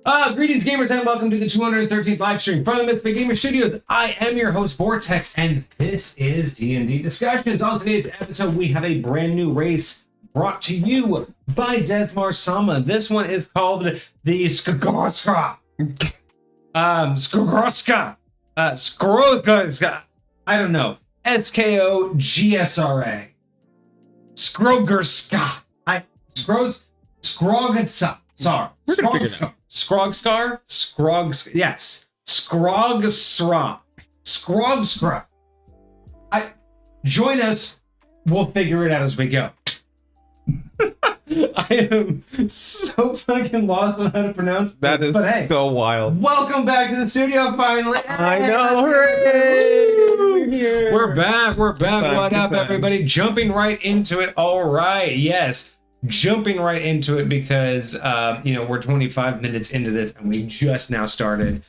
Greetings, gamers, and welcome to the 213th live stream from the Misfit Gamer Studios. I am your host, Vortex, and this is D&D Discussions. On today's episode, we have a brand new race brought to you by Desmar Sama. This one is called the Skogsra. Skogsra. Skogsra. I don't know. Skogsra. Skrogerska. Skrogsra. Sorry. Skogsra? Yes. Skogsra. Join us. We'll figure it out as we go. I am so fucking lost on how to pronounce this. That is so wild. Welcome back to the studio finally. I know. Hooray! We're here. We're back. What up, times. everybody? Jumping right into it. All right. Yes. Jumping right into it because, we're 25 minutes into this and we just now started.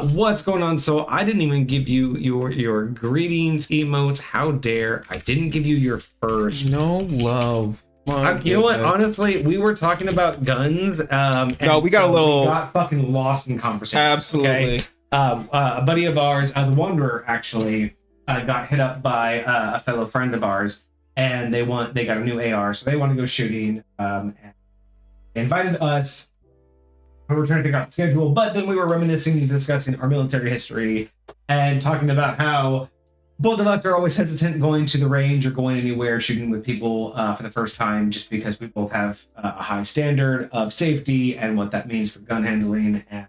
What's going on? So I didn't even give you your greetings emotes. How dare. I didn't give you your first. No love. You know what? Honestly, we were talking about guns. And we got fucking lost in conversation. Absolutely. Okay? A buddy of ours, the Wanderer, actually got hit up by a fellow friend of ours, and they got a new AR, so they want to go shooting. And they invited us. We were trying to figure out the schedule, but then we were reminiscing and discussing our military history and talking about how both of us are always hesitant going to the range or going anywhere shooting with people for the first time, just because we both have a high standard of safety and what that means for gun handling and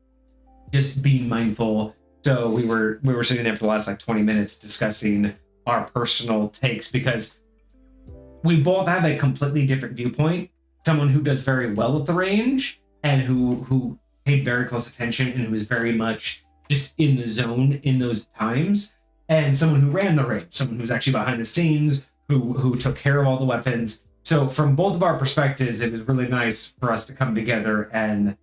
just being mindful. So we were sitting there for the last 20 minutes discussing our personal takes because we both have a completely different viewpoint. Someone who does very well at the range and who paid very close attention and who was very much just in the zone in those times. And someone who ran the range, someone who's actually behind the scenes, who took care of all the weapons. So from both of our perspectives, it was really nice for us to come together and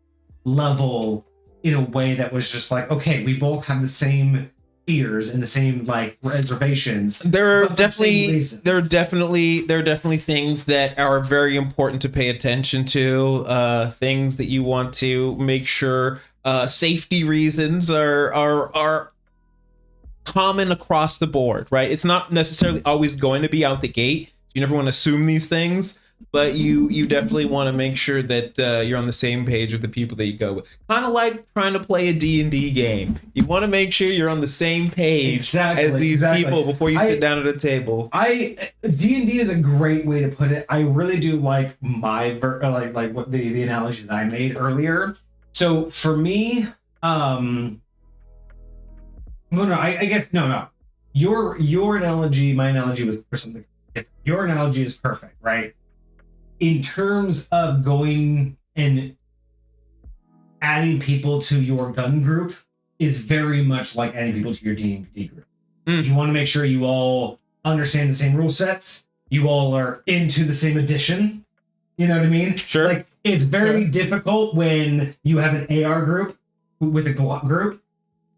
level in a way that was just like, okay, we both have the same fears and the same reservations. There are definitely things that are very important to pay attention to. Things that you want to make sure safety reasons are common across the board, right? It's not necessarily always going to be out the gate. You never want to assume these things, but you definitely want to make sure that you're on the same page with the people that you go with. Kind of like trying to play a D&D game. You want to make sure you're on the same page as these people before you sit down at a table. D&D is a great way to put it. I really do like my like what the analogy that I made earlier. So for me, No. Your analogy, my analogy was for something different. Your analogy is perfect, right? In terms of going and adding people to your gun group is very much like adding people to your D&D group. You want to make sure you all understand the same rule sets. You all are into the same edition. You know what I mean? Sure. It's very difficult when you have an AR group with a Glock group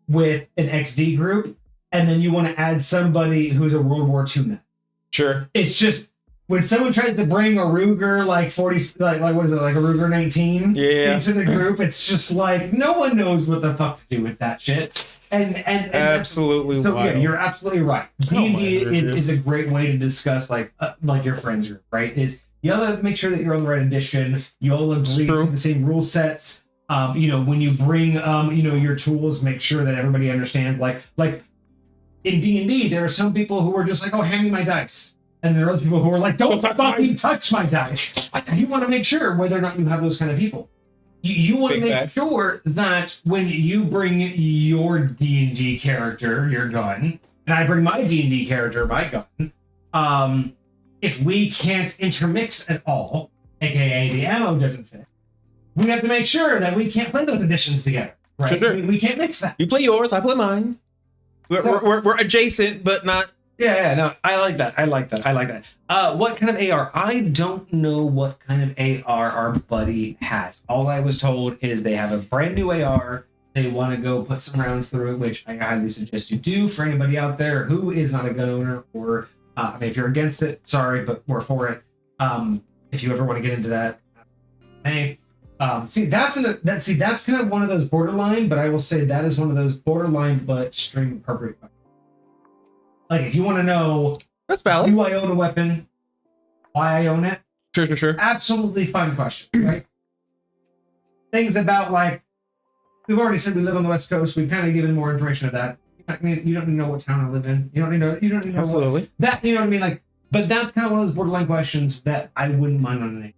with an XD group, and then you want to add somebody who's a World War II nut. Sure. It's just when someone tries to bring a Ruger what is it, like a Ruger 19 into the group, it's just like no one knows what the fuck to do with that shit. And absolutely. So yeah, you're absolutely right. D&D is a great way to discuss like your friends group, right? Is you have to make sure that you're on the right edition. You all agree to the same rule sets. When you bring, your tools, make sure that everybody understands. Like in D&D, there are some people who are just like, "Oh, hand me my dice," and there are other people who are like, "Don't fucking touch my dice." You want to make sure whether or not you have those kind of people. You want to make sure that when you bring your D&D character, your gun, and I bring my D&D character, my gun, if we can't intermix at all, aka the ammo doesn't fit, we have to make sure that we can't play those editions together, right? Sure. We can't mix that. You play yours, I play mine. We're adjacent, but not. No, I like that. What kind of AR? I don't know what kind of AR our buddy has. All I was told is they have a brand new AR. They want to go put some rounds through it, which I highly suggest you do for anybody out there who is not a gun owner or if you're against it, sorry, but we're for it. If you ever want to get into that, hey. That's kind of one of those borderline, but I will say that is one of those borderline but string appropriate. Like if you want to know, that's valid. Do I own a weapon? Why I own it? Sure. Absolutely fine question, right? Things about like we've already said we live on the West Coast. We've kind of given more information of that. You don't know what town I live in. You don't need to know Absolutely. That you know what I mean. Like, but that's kind of one of those borderline questions that I wouldn't mind on an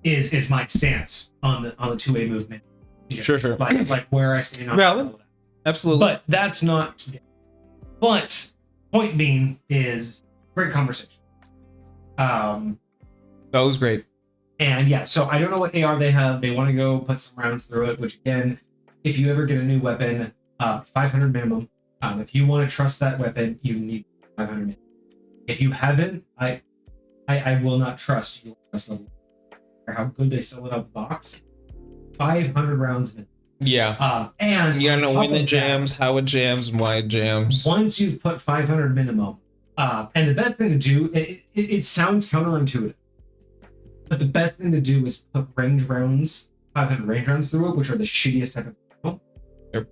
is my stance on the 2A movement. Sure. Like where I stand on valid. Absolutely. But that's not. But point being is great conversation. That was great. And yeah, so I don't know what AR they have. They want to go put some rounds through it. Which again, if you ever get a new weapon, 500 minimum. If you want to trust that weapon, you need 500 minimum. If you haven't, I will not trust you. Trust them. How good they sell it out of the box. 500 rounds minimum. Yeah. And you don't know when it jams, how it jams, and why it jams. Once you've put 500 minimum, and the best thing to do, it sounds counterintuitive, but the best thing to do is put range rounds, 500 range rounds through it, which are the shittiest type of ammo.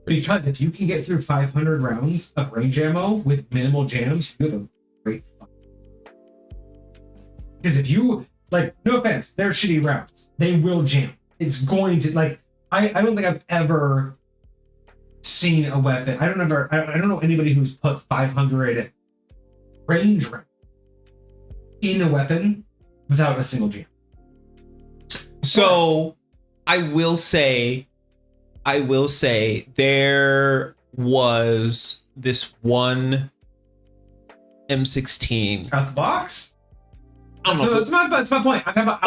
Because if you can get through 500 rounds of range ammo with minimal jams, you have a great fight. Because if you, like, no offense, they're shitty rounds. They will jam. It's going to, like, I don't think I've ever seen a weapon. I don't know anybody who's put 500 range rounds in a weapon without a single jam. So I will say there was this one M16 out the box. I don't know. That's my point. I'm talking about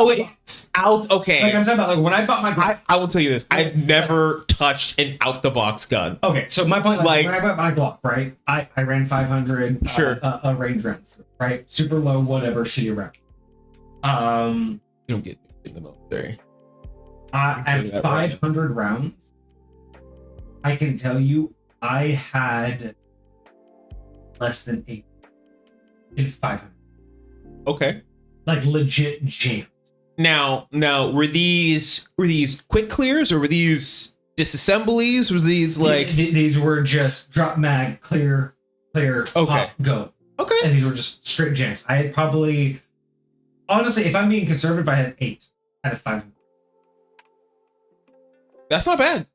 okay. Like I'm talking about like when I bought my. I will tell you this. I've never touched an out the box gun. Okay, so my point, like when I bought my Glock, right? I ran 500 sure range rounds, right? Super low, whatever, shitty round. You don't get in the military. At 500 rounds, I can tell you I had less than 8 in 500. Okay. Like legit jams. Now, were these quick clears or were these disassemblies? Was these like these were just drop mag, clear, okay. pop, go. Okay. And these were just straight jams. I had probably, honestly, if I'm being conservative, I had 8 out of 500. That's not bad.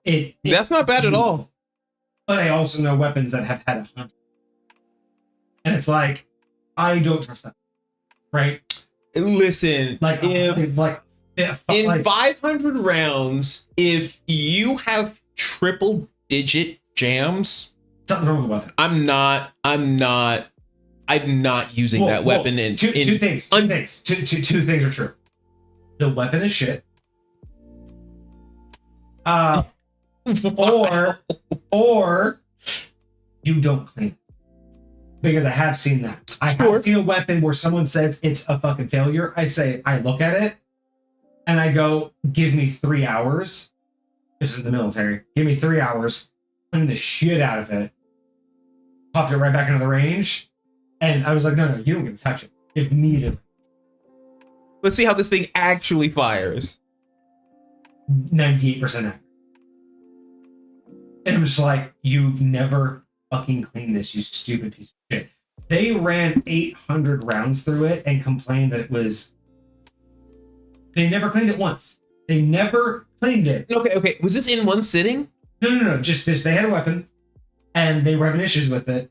That's not bad at all. But I also know weapons that have had 100. And it's like, I don't trust that. Right? Listen, like in 500 rounds, if you have triple digit jams, something's wrong with it. I'm not using that weapon in two things. Two things are true. The weapon is shit. Or you don't clean it. Because I have seen that. I have seen a weapon where someone says it's a fucking failure. I look at it and I go, give me 3 hours. This is the military. Give me 3 hours. Clean the shit out of it. Popped it right back into the range. And I was like, no, you don't get to touch it. Give me the. Let's see how this thing actually fires. 98% accurate. And I'm just like, you've never fucking clean this, you stupid piece of shit. They ran 800 rounds through it and complained that it was. They never cleaned it once. They never cleaned it. Okay. Was this in one sitting? No. Just they had a weapon, and they were having issues with it,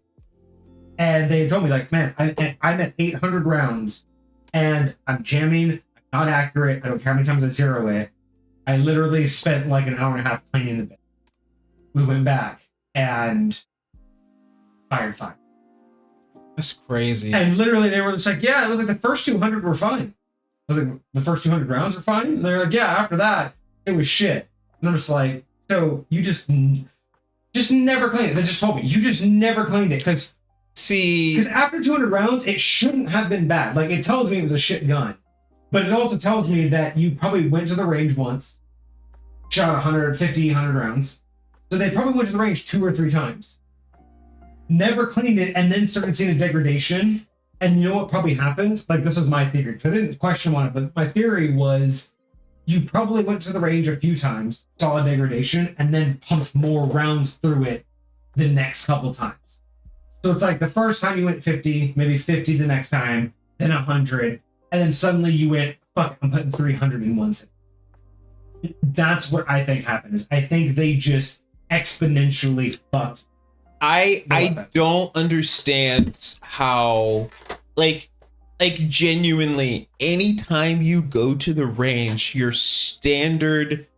and they told me like, man, I'm at 800 rounds, and I'm jamming. I'm not accurate. I don't care how many times I zero it. I literally spent like an hour and a half cleaning the bit. We went back and fired 5. That's crazy. And literally they were just like, yeah, it was like the first 200 were fine. I was like, the first 200 rounds were fine? And they're like, yeah, after that, it was shit. And I'm just like, so you just never cleaned it. They just told me, you just never cleaned it. Because after 200 rounds, it shouldn't have been bad. Like, it tells me it was a shit gun. But it also tells me that you probably went to the range once, shot 150, 100 rounds. So they probably went to the range 2 or 3 times. Never cleaned it, and then started seeing a degradation. And you know what probably happened? Like, this was my theory, because I didn't question on it, but my theory was you probably went to the range a few times, saw a degradation, and then pumped more rounds through it the next couple times. So it's like the first time you went 50, maybe 50 the next time, then 100, and then suddenly you went, fuck, I'm putting 300 in one sitting. That's what I think happened. Is I think they just exponentially fucked. I don't understand how, like genuinely, anytime you go to the range, your standard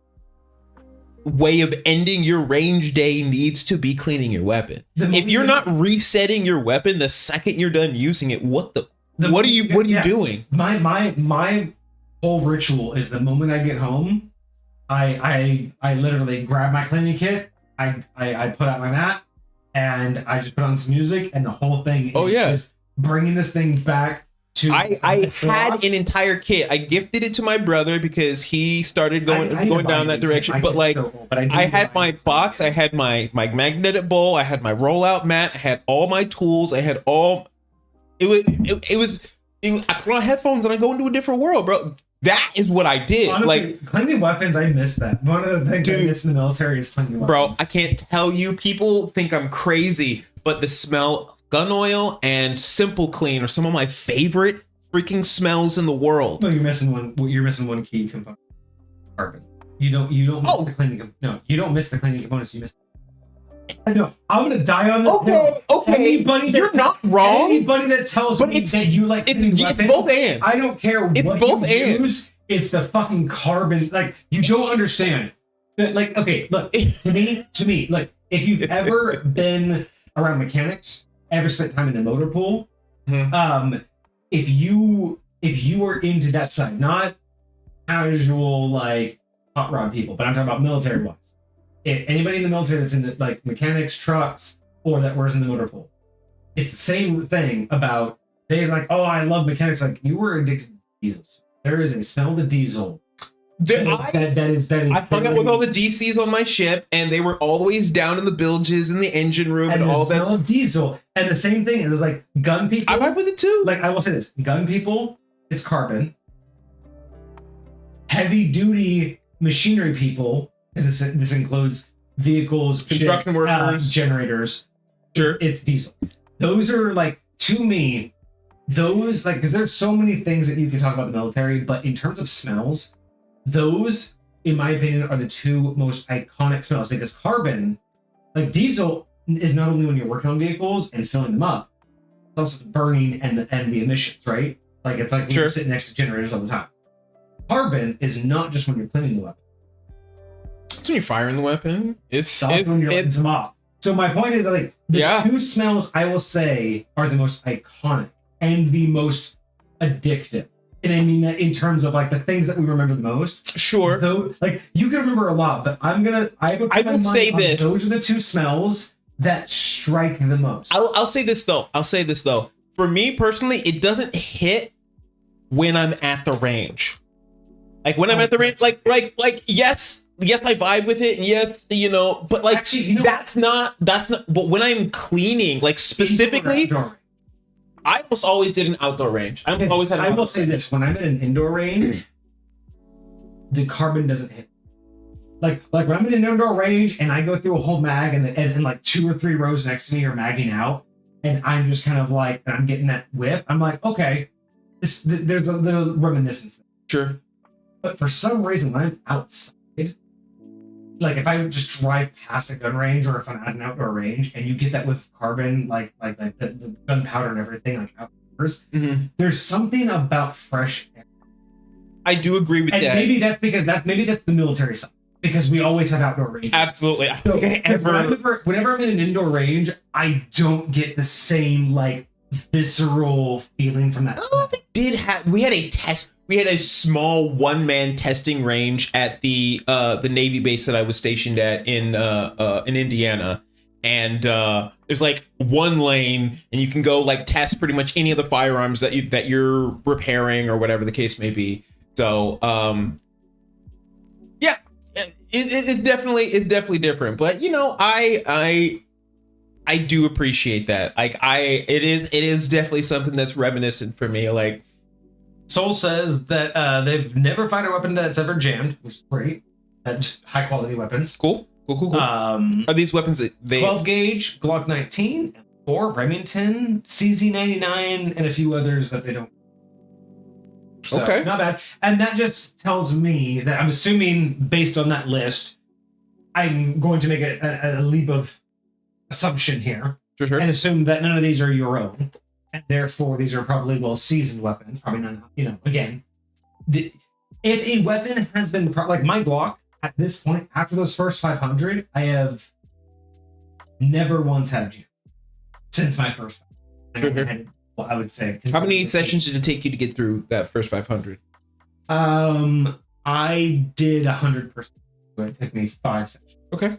way of ending your range day needs to be cleaning your weapon. If you're not resetting your weapon the second you're done using it, what are you doing? My whole ritual is the moment I get home, I literally grab my cleaning kit, I put out my mat, and I just put on some music, and the whole thing is just bringing this thing back to. I had an entire kit. I gifted it to my brother because he started going down that direction. But like, I had my box, I had my magnetic bowl, I had my rollout mat, I had all my tools, I had all. I put on headphones and I go into a different world, bro. That is what I did. Honestly, like cleaning weapons, I miss that. One of the things I miss in the military is cleaning weapons. Bro, I can't tell you. People think I'm crazy, but the smell of gun oil and Simple Clean are some of my favorite freaking smells in the world. No, you're missing one. You're missing one key component. Carbon. You don't miss the cleaning. No, you don't miss the cleaning components. You miss. I know. I'm gonna die on this. Okay. You're not wrong. Anybody that tells me that you like cleaning weapons, it's both and. I don't care it's what both you and. use. It's the fucking carbon. Like you don't understand. Like okay, look to me. Like if you've ever been around mechanics, ever spent time in the motor pool, if you are into that side, not casual like hot rod people, but I'm talking about military wise. If anybody in the military that's in the like mechanics, trucks, or that works in the motor pool, it's the same thing about they're like, oh, I love mechanics. Like you were addicted to diesels. There is a smell to diesel. I hung out with all the DCs on my ship, and they were always down in the bilges in the engine room and all that. Smell of diesel, and the same thing is like gun people. I vibe with it too. Like I will say this: gun people, it's carbon. Heavy duty machinery people. This includes vehicles, construction workers, generators. Sure. It's diesel. Those are like, to me, those like, because there's so many things that you can talk about the military, but in terms of smells, those, in my opinion, are the two most iconic smells because carbon, like diesel, is not only when you're working on vehicles and filling them up, it's also the burning and the emissions, right? Like it's like when you're sitting next to generators all the time. Carbon is not just when you're cleaning the weapon. It's when you're firing the weapon. It's when you're letting them off. So my point is, like, the two smells I will say are the most iconic and the most addictive. And I mean that in terms of like the things that we remember the most. Sure. Though, like you can remember a lot, but I will say this: those are the two smells that strike the most. I'll say this though. For me personally, it doesn't hit when I'm at the range. Like when I'm at the range, like yes, I vibe with it, and yes, but like actually, that's not. But when I'm cleaning, like specifically, I almost always did an outdoor range. I will say this: when I'm at an indoor range, the carbon doesn't hit. Like when I'm in an indoor range and I go through a whole mag and like 2 or 3 rows next to me are magging out, and I'm just kind of like, and I'm getting that whiff. I'm like, okay, there's a little reminiscence there. Sure. But for some reason, when I'm outside, like if I just drive past a gun range or if I'm at an outdoor range and you get that with carbon, like the gunpowder and everything, like outdoors, there's something about fresh air. I do agree with that. Maybe that's the military side because we always have outdoor ranges. Absolutely. So whenever I'm in an indoor range, I don't get the same like visceral feeling from that. Oh, we had a test. We had a small one-man testing range at the Navy base that I was stationed at in Indiana, and there's like one lane, and you can go like test pretty much any of the firearms that you're repairing or whatever the case may be. So yeah, it's definitely different, but I do appreciate that. Like it is definitely something that's reminiscent for me. Like Soul says that they've never fired a weapon that's ever jammed, which is great. Just high quality weapons. Cool. Are these weapons that they 12 gauge, Glock 19, 4 Remington, CZ99, and a few others that they don't. So, okay. Not bad. And that just tells me that I'm assuming based on that list, I'm going to make a leap of assumption here Sure. and assume that none of these are your own. And therefore, these are probably well-seasoned weapons. Probably none, again, if a weapon has been, like my Glock, at this point, after those first 500, I have never once had a jam since my first. Sure. I would say. How many sessions did it take you to get through that first 500? I did 100%. So it took me 5 sessions. Okay.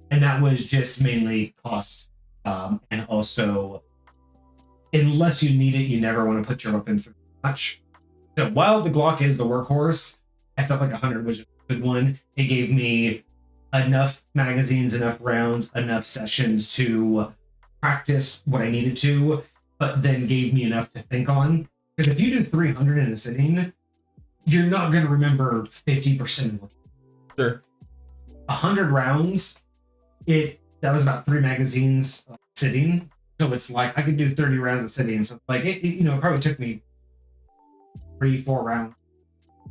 And that was just mainly cost, and also, unless you need it, you never want to put your weapon through much. So while the Glock is the workhorse, I felt like 100 was a good one. It gave me enough magazines, enough rounds, enough sessions to practice what I needed to, but then gave me enough to think on. Because if you do 300 in a sitting, you're not going to remember 50% of what. Sure. 100 rounds, that was about 3 magazines sitting. So it's like I could do 30 rounds of sitting. So like it probably took me 3-4 rounds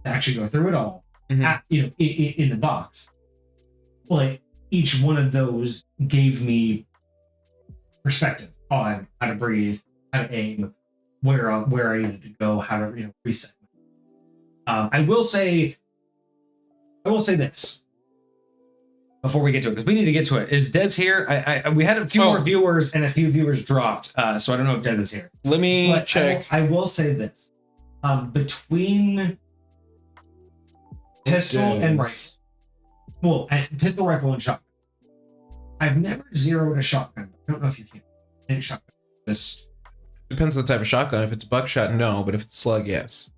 to actually go through it all. In the box. But each one of those gave me perspective on how to breathe, how to aim, where I needed to go, how to reset. I will say this before we get to it, because we need to get to it. Is Des here? We had a few more viewers, and a few viewers dropped, so I don't know if Des is here. Let me check. I will say this: between pistol and rifle, pistol, rifle, and shotgun, I've never zeroed a shotgun. I don't know if you can. I think shotgun just depends on the type of shotgun. If it's buckshot, no, but if it's slug, yes.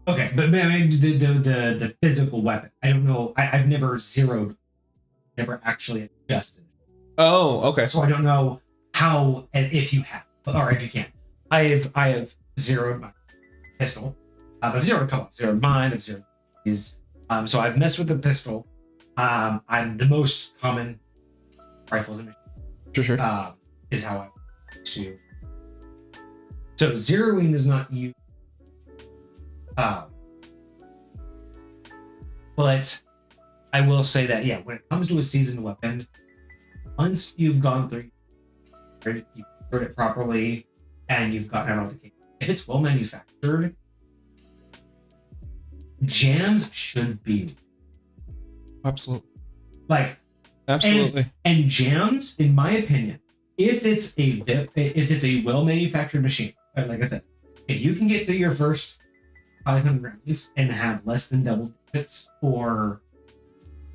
Okay, but I mean the physical weapon. I don't know. I've never zeroed, never actually adjusted. Oh, okay. So I don't know how and if you have, or if you can. I have zeroed my pistol. I've zeroed a couple. I've zeroed mine. I've zeroed these. So I've messed with the pistol. I'm the most common rifles and sure. Is how I to. So zeroing is not used. But I will say that when it comes to a seasoned weapon, once you've gone through, you've heard it properly, and you've gotten out of the case, if it's well manufactured, jams should be absolutely and jams, in my opinion, if it's a well manufactured machine, like I said, if you can get through your first 500 rounds and have less than double digits, or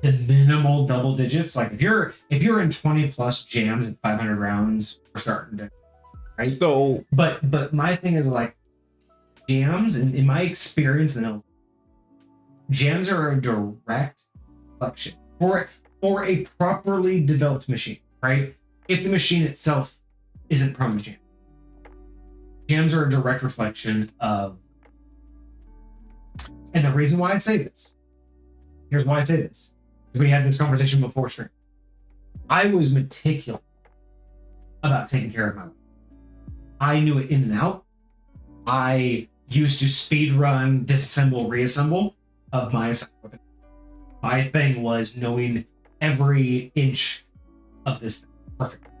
the minimal double digits, like if you're in 20 plus jams and 500 rounds, we're starting to, right? So but my thing is, like, jams, in my experience, jams are a direct reflection for a properly developed machine, right? If the machine itself isn't prone to jam, jams are a direct reflection of. And the reason why I say this, here's why I say this. Because we had this conversation before stream. I was meticulous about taking care of my weapon. I knew it in and out. I used to speed run, disassemble, reassemble of my weapon. My thing was knowing every inch of this thing perfectly.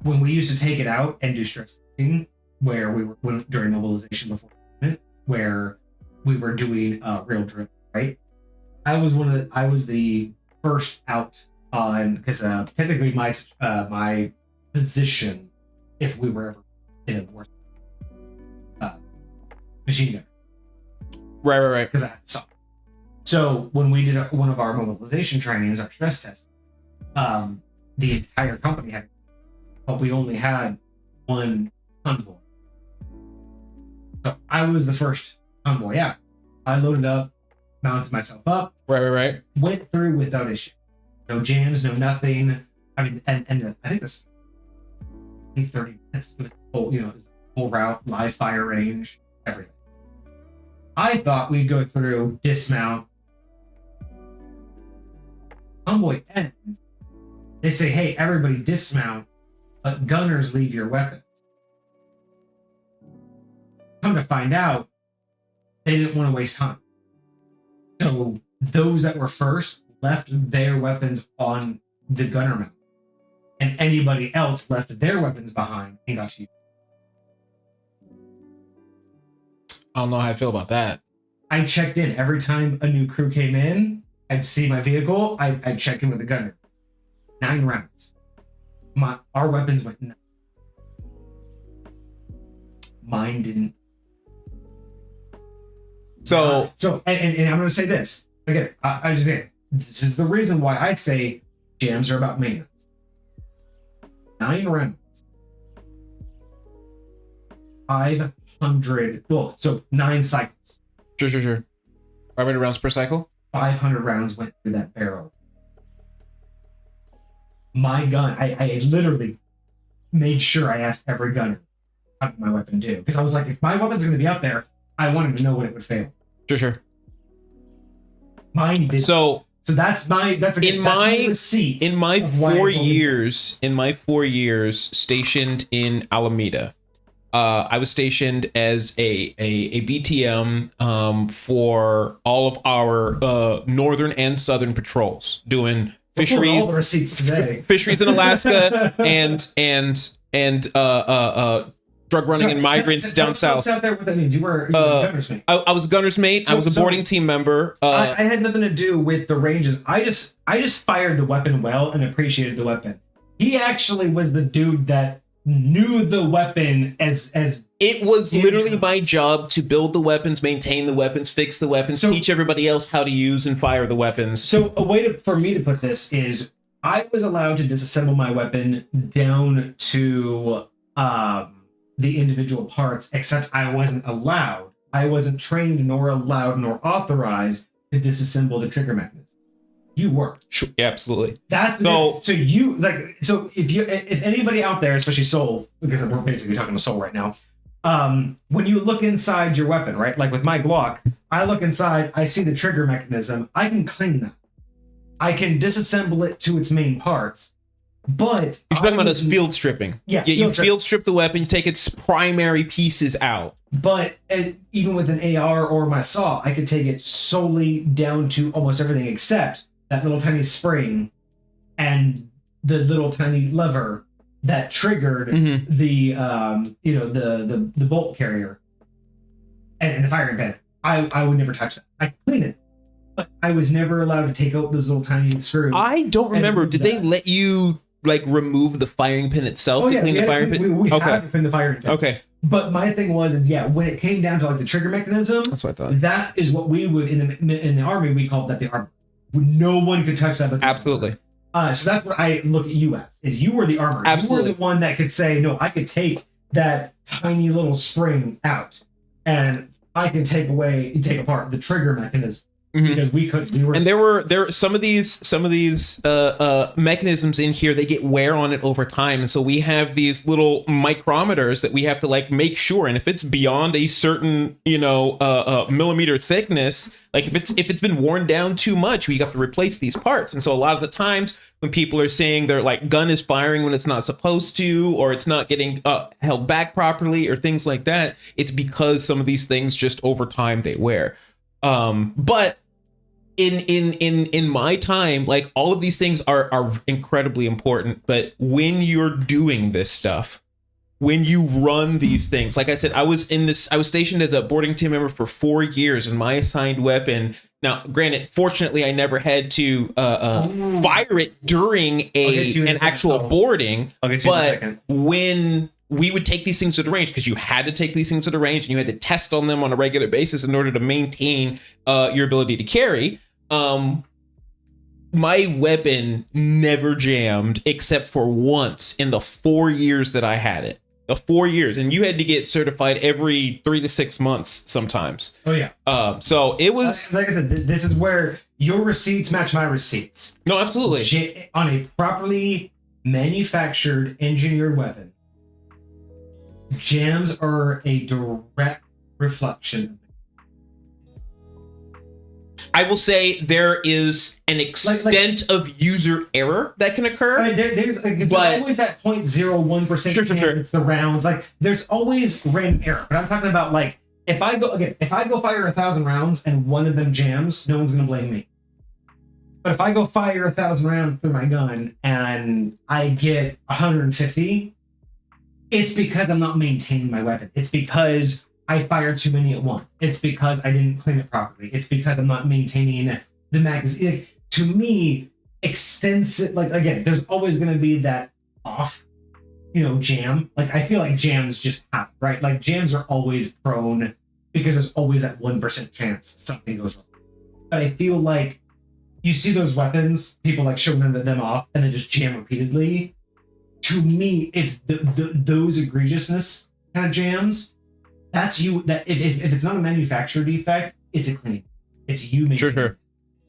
When we used to take it out and do stress testing, where we were during mobilization before, where we were doing real drill, right? I was the first out on, because technically my position, if we were ever in a war, machine gun. Right. Because I saw. So when we did one of our mobilization trainings, our stress test, the entire company had, but we only had one convoy. So I was the first convoy out. I loaded up, mounted myself up. Right. Went through without issue. No jams, no nothing. I mean, and I think this 30 minutes. It was full route, live fire range, everything. I thought we'd go through dismount. Convoy ends. They say, hey, everybody dismount, but gunners leave your weapons. Come to find out, they didn't want to waste time. So those that were first left their weapons on the gunner mount. And anybody else left their weapons behind and got you. I don't know how I feel about that. I checked in every time a new crew came in. I'd see my vehicle. I'd check in with the gunner. 9 rounds. Our weapons went 9. Mine didn't. So and I'm going to say this again. I just say this is the reason why I say jams are about maintenance. 9 rounds. 500. Well, so 9 cycles. Sure. 500 rounds per cycle? 500 rounds went through that barrel. My gun, I literally made sure I asked every gunner how did my weapon do. Because I was like, if my weapon's going to be out there, I wanted to know when it would fail. Sure. Mine did. So that's my receipt. In my 4 years stationed in Alameda, I was stationed as a BTM for all of our northern and southern patrols, doing fisheries, all the receipts today. Fisheries in Alaska, and drug running and migrants down south. Out there, what that means? You were a gunner's mate. I was a gunner's mate. I was a boarding team member. I had nothing to do with the ranges. I just fired the weapon well and appreciated the weapon. He actually was the dude that knew the weapon as it was literally my job to build the weapons, maintain the weapons, fix the weapons, teach everybody else how to use and fire the weapons. So a way for me to put this is I was allowed to disassemble my weapon down to the individual parts, except I wasn't allowed. I wasn't trained nor allowed nor authorized to disassemble the trigger mechanism. You were. Sure, yeah, absolutely. That's so if anybody out there, especially Soul, because we're basically talking to Soul right now, when you look inside your weapon, right? Like with my Glock, I look inside, I see the trigger mechanism, I can clean that. I can disassemble it to its main parts. But you're talking about us field stripping. Yeah, you field strip the weapon, you take its primary pieces out. But even with an AR or my saw, I could take it solely down to almost everything except that little tiny spring and the little tiny lever that triggered the bolt carrier and the firing pin. I would never touch that. I clean it, but I was never allowed to take out those little tiny screws. I don't remember. Did they let you remove the firing pin itself to clean the firing pin? We had to clean the firing pin. Okay. But my thing was when it came down to the trigger mechanism, that's what I thought. That is what we would in the army we called that the armor. No one could touch that. But absolutely. So that's what I look at you as. Is you were the armor. Absolutely. You were the one that could say, no, I could take that tiny little spring out, and I can take apart the trigger mechanism. Because we couldn't. And there were some of these mechanisms in here. They get wear on it over time, and so we have these little micrometers that we have to make sure. And if it's beyond a certain millimeter thickness, if it's been worn down too much, we have to replace these parts. And so a lot of the times when people are saying their gun is firing when it's not supposed to, or it's not getting held back properly, or things like that, it's because some of these things just over time they wear. But in my time, all of these things are incredibly important. But when you're doing this stuff, when you run these things, like I said, I was stationed as a boarding team member for 4 years, and my assigned weapon. Now, granted, fortunately, I never had to fire it during an actual boarding. But when we would take these things to the range, because you had to take these things to the range and you had to test on them on a regular basis in order to maintain your ability to carry. My weapon never jammed except for once in the 4 years that I had it. The 4 years, and you had to get certified every 3 to 6 months sometimes. Oh yeah. So it was like I said, this is where your receipts match my receipts. No, absolutely. On a properly manufactured, engineered weapon, jams are a direct reflection. I will say there is an extent of user error that can occur. I mean, there's always that 0.01% chance it's the rounds. Like, there's always random error. But I'm talking about, like, if I go fire 1,000 rounds and one of them jams, no one's gonna blame me. But if I go fire 1,000 rounds through my gun and I get 150, it's because I'm not maintaining my weapon. It's because I fired too many at once. It's because I didn't clean it properly. It's because I'm not maintaining the magazine. To me, extensive, like, again, there's always going to be that off, jam. Like, I feel like jams just happen, right? Like, jams are always prone because there's always that 1% chance something goes wrong. But I feel like you see those weapons, people like showing them off and then just jam repeatedly. To me, if those egregiousness kind of jams, that's you. That if it's not a manufacturer defect, it's a clean. It's you making. Sure.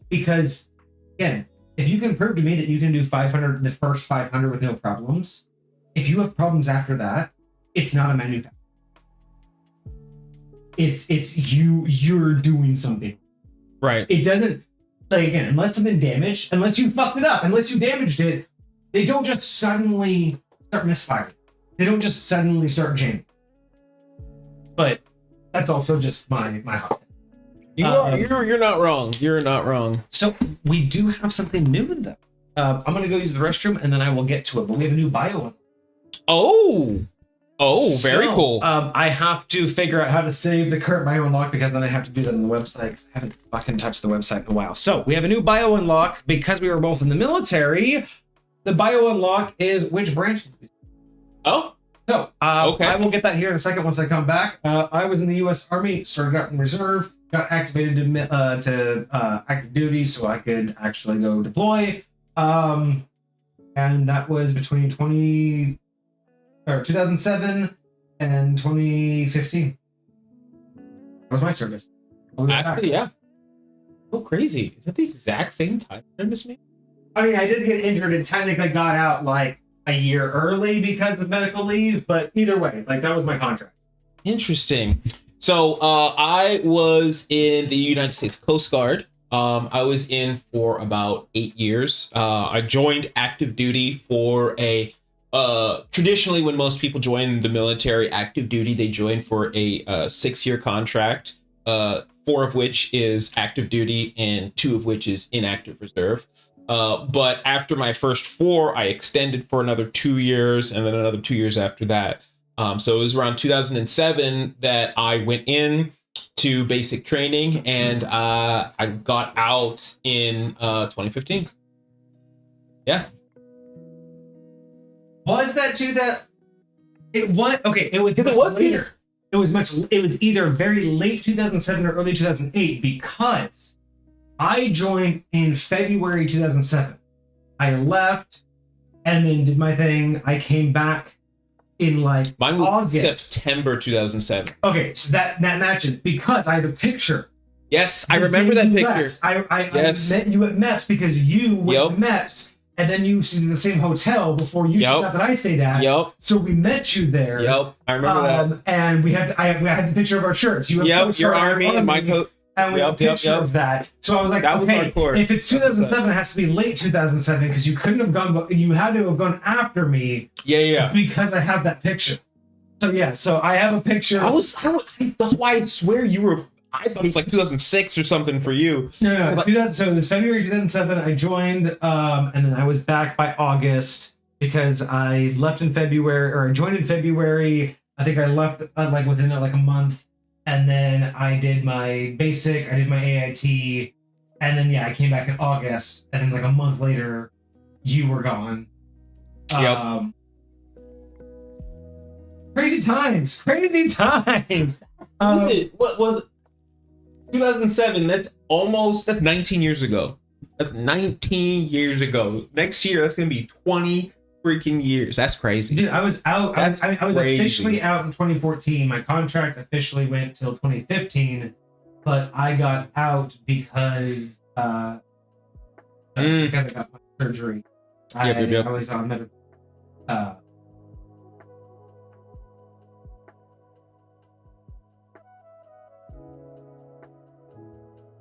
Because again, if you can prove to me that you can do 500, the first 500 with no problems, if you have problems after that, it's not a manufacturer. It's you. You're doing something. Right. It doesn't, like, again, unless something damaged, unless you fucked it up, unless you damaged it, they don't just suddenly start misfiring. They don't just suddenly start jamming. But that's also just my hot take. You're not wrong. You're not wrong. So we do have something new though. I'm gonna go use the restroom and then I will get to it. But we have a new bio. Oh, very cool. I have to figure out how to save the current bio unlock because then I have to do that on the website. 'Cause I haven't fucking touched the website in a while. So we have a new bio unlock because we were both in the military. The bio unlock is which branch? Oh. So, okay. I will get that here in a second once I come back. I was in the U.S. Army, started out in reserve, got activated to active duty so I could actually go deploy. And that was between 2007 and 2015. That was my service. Actually, yeah. Oh, crazy. Is that the exact same time as me? I mean, I did get injured and technically got out like a year early because of medical leave, but either way, like, that was my contract. Interesting. So I was in the United States Coast Guard. I was in for about 8 years. I joined active duty for a traditionally when most people join the military active duty, they join for a 6-year contract, 4 of which is active duty and 2 of which is inactive reserve. But after my first 4, I extended for another 2 years and then another 2 years after that. So it was around 2007 that I went in to basic training and I got out in 2015. Yeah. Was that it was okay, it was later. It was either very late 2007 or early 2008 because I joined in February 2007. I left and then did my thing. I came back in like mine was August. September 2007. Okay, so that matches because I have a picture. Yes, I remember that picture. I met you at MEPS because you went to MEPS and then you stayed in the same hotel before you stayed that I stayed at. Yep. So we met you there. Yep, I remember that. And we had I had the picture of our shirts. You have your army and my coat. And we have a picture of that. So I was like, that okay, if it's 2007, it has to be late 2007 because you couldn't have gone. You had to have gone after me. Yeah. Because I have that picture. So yeah, so I have a picture. That's why I swear you were. I thought it was like 2006 or something for you. No. So it was February 2007. I joined, and then I was back by August because I left in February, or I joined in February. I think I left like within like a month. And then I did my basic, I did my AIT, and then I came back in August, and then like a month later, you were gone. Yep. Crazy times. What was it? 2007? That's 19 years ago. That's 19 years ago. Next year, that's gonna be 20 freaking years. That's crazy. Dude, I was out. I was officially out in 2014. My contract officially went till 2015, but I got out because I got my surgery. I was on medical.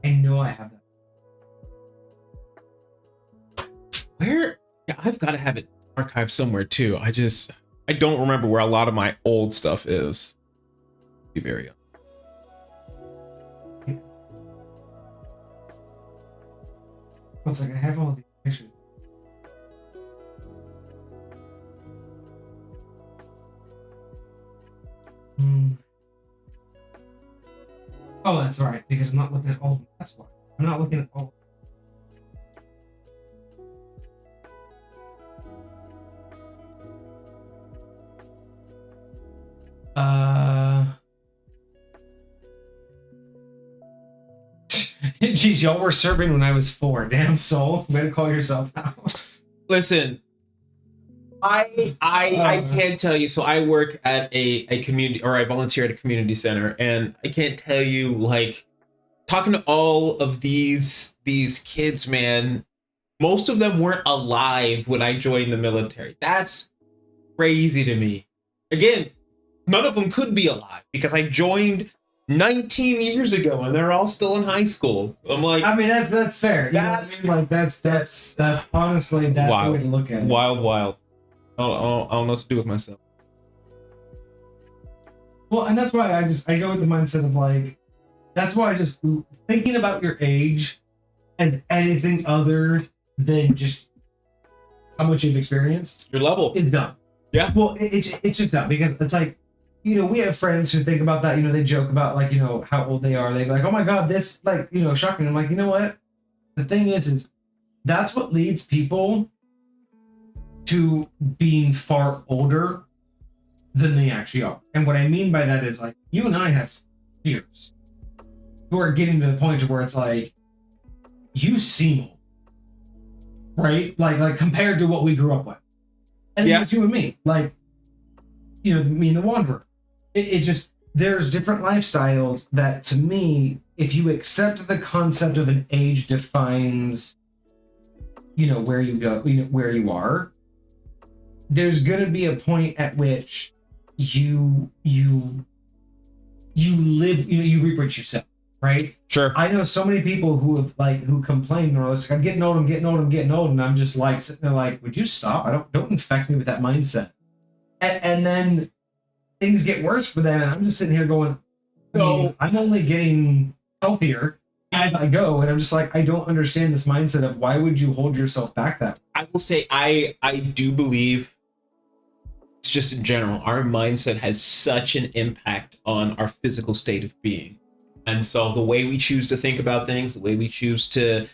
I know I have that. Where? Yeah, I've got to have it archived somewhere too. I don't remember where a lot of my old stuff is. Be very honest. It's like I have all these pictures. Oh, that's right, because I'm not looking at all of them. That's why. I'm not looking at all of them. Geez, y'all were serving when I was 4. Damn soul. Way to call yourself out. Listen, I can't tell you. So I work at a community, or I volunteer at a community center, and I can't tell you, like, talking to all of these kids, man, most of them weren't alive when I joined the military. That's crazy to me. Again, none of them could be alive because I joined 19 years ago and they're all still in high school. I'm like, I mean, that's fair. That's like that's honestly that's wild. the way to look at it. Wild. I don't know what to do with myself. Well, and that's why I go with the mindset of like, that's why I just thinking about your age as anything other than just how much you've experienced, Your level is dumb. Yeah. Well, it's just dumb because it's like, you know, we have friends who think about that. You know, they joke about like, you know, how old they are. They're like, oh my God, this like, you know, shocking. I'm like, you know what? The thing is that's what leads people to being far older than they actually are. And what I mean by that is like, you and I have peers who are getting to the point where it's like, you seem old, right? Like compared to what we grew up with. And Yeah. it's you and me, like, you know, me and the Wanderer. It just, there's different lifestyles that to me, if you accept the concept of an age defines, you know, where you go, you know, where you are, there's going to be a point at which you live, you know, you reap what you sow, right? Sure. I know so many people who have like, who complain or like, I'm getting old, and I'm just like sitting there like, would you stop? Don't infect me with that mindset. And then things get worse for them, and I'm just sitting here going, no, I'm only getting healthier as I go, and I'm just like, I don't understand this mindset of why would you hold yourself back that way? I will say I do believe it's just in general, our mindset has such an impact on our physical state of being. And so the way we choose to think about things, the way we choose to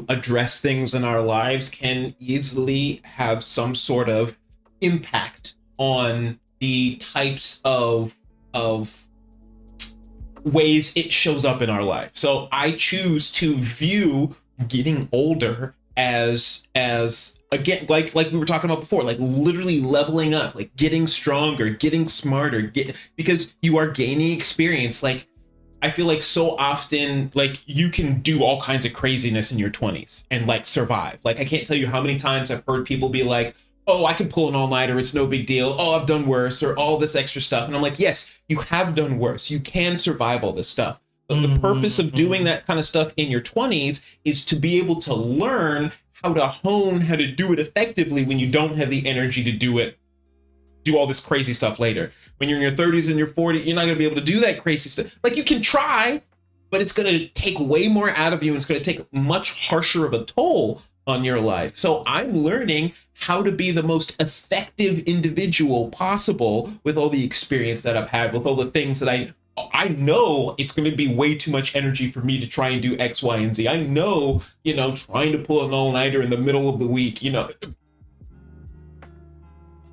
address things in our lives can easily have some sort of impact on the types of ways it shows up in our life. So I choose to view getting older as again, like we were talking about before, like literally leveling up, like getting stronger, getting smarter, because you are gaining experience. Like I feel like so often, like you can do all kinds of craziness in your 20s and like survive. Like I can't tell you how many times I've heard people be like, oh, I can pull an all-nighter, it's no big deal. Oh, I've done worse, or all this extra stuff. And I'm like, yes, you have done worse. You can survive all this stuff. But the purpose of doing that kind of stuff in your 20s is to be able to learn how to hone how to do it effectively when you don't have the energy to do all this crazy stuff later. When you're in your 30s and your 40s, you're not going to be able to do that crazy stuff. Like you can try, but it's going to take way more out of you, and it's going to take much harsher of a toll on your life. So I'm learning how to be the most effective individual possible with all the experience that I've had, with all the things that I know it's going to be way too much energy for me to try and do X, Y, and Z. I know, you know, trying to pull an all-nighter in the middle of the week, you know.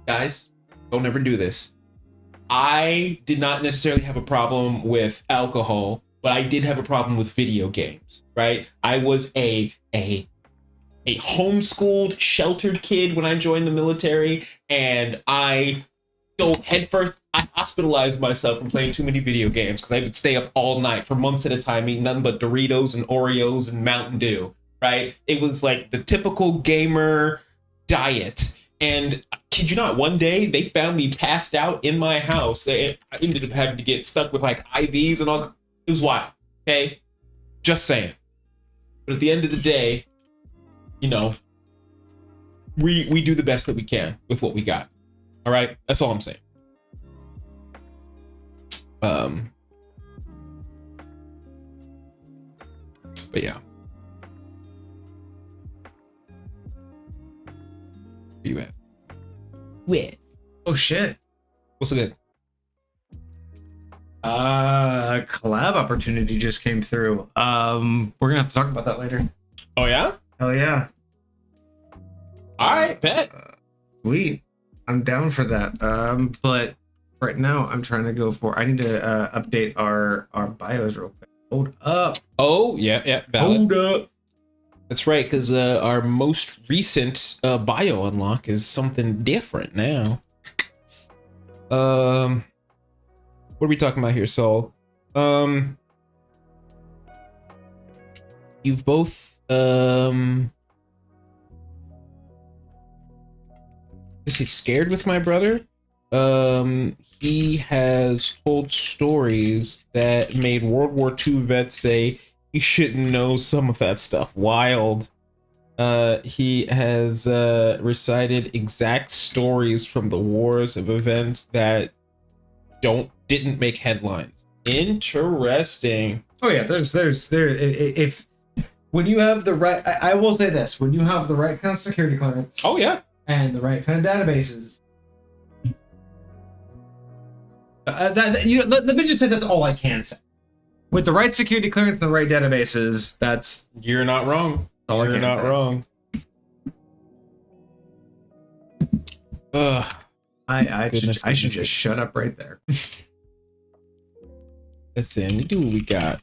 Guys, don't ever do this. I did not necessarily have a problem with alcohol, but I did have a problem with video games, right? I was a homeschooled, sheltered kid when I joined the military, and I dove headfirst. I hospitalized myself from playing too many video games because I would stay up all night for months at a time eating nothing but Doritos and Oreos and Mountain Dew, right? It was like the typical gamer diet. And kid you not, one day they found me passed out in my house. I ended up having to get stuck with like IVs and all. It was wild, okay? Just saying. But at the end of the day, you know, we do the best that we can with what we got. All right, that's all I'm saying. But yeah. Where you at? Where? Oh shit. What's good? A collab opportunity just came through. We're gonna have to talk about that later. Oh yeah? Hell yeah. All right, bet. Sweet. I'm down for that. But right now I'm trying to go for. I need to update our bios real quick. Hold up. Oh yeah, valid. Hold up. That's right, because our most recent bio unlock is something different now. What are we talking about here, Saul? You've both is he scared with my brother? He has told stories that made World War II vets say he shouldn't know some of that stuff. Wild. He has recited exact stories from the wars of events that didn't make headlines. Interesting. Oh yeah, if when you have the right, I will say this, when you have the right kind of security clearance. Oh yeah. And the right kind of databases. Let me just say that's all I can say. With the right security clearance and the right databases, that's you're not wrong. You're not wrong. I should just shut up right there. Listen, we do what we got.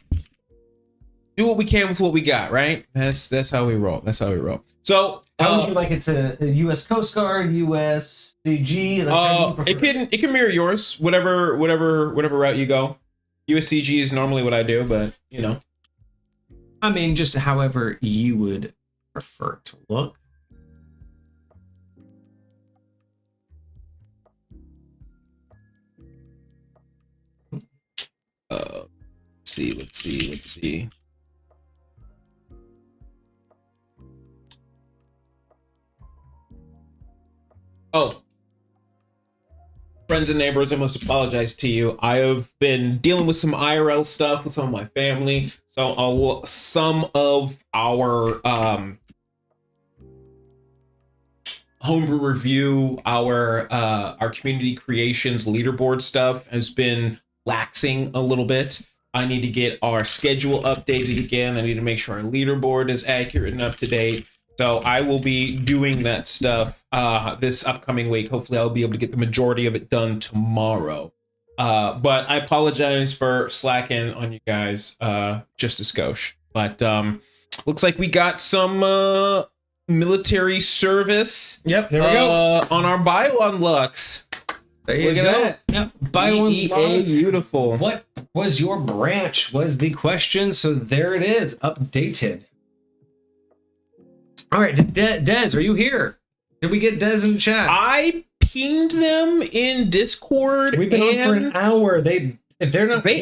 Do what we can with what we got, right? That's how we roll. That's how we roll. So how would you like it to U.S. Coast Guard, U.S. CG? It can mirror yours, whatever route you go. USCG is normally what I do, but you know. I mean, just however you would prefer to look. Let's see. Oh, friends and neighbors, I must apologize to you. I have been dealing with some IRL stuff with some of my family. So some of our homebrew review, our community creations leaderboard stuff has been laxing a little bit. I need to get our schedule updated again. I need to make sure our leaderboard is accurate and up to date. So I will be doing that stuff this upcoming week. Hopefully I'll be able to get the majority of it done tomorrow. But I apologize for slacking on you guys just a skosh. But looks like we got some military service. Yep, there we go. On our bio unlocks. There you go. At that. Yep. Bio unlock. Beautiful. What was your branch was the question. So there it is, updated. All right, Dez, are you here? Did we get Dez in the chat? I pinged them in Discord. We've been on for an hour. They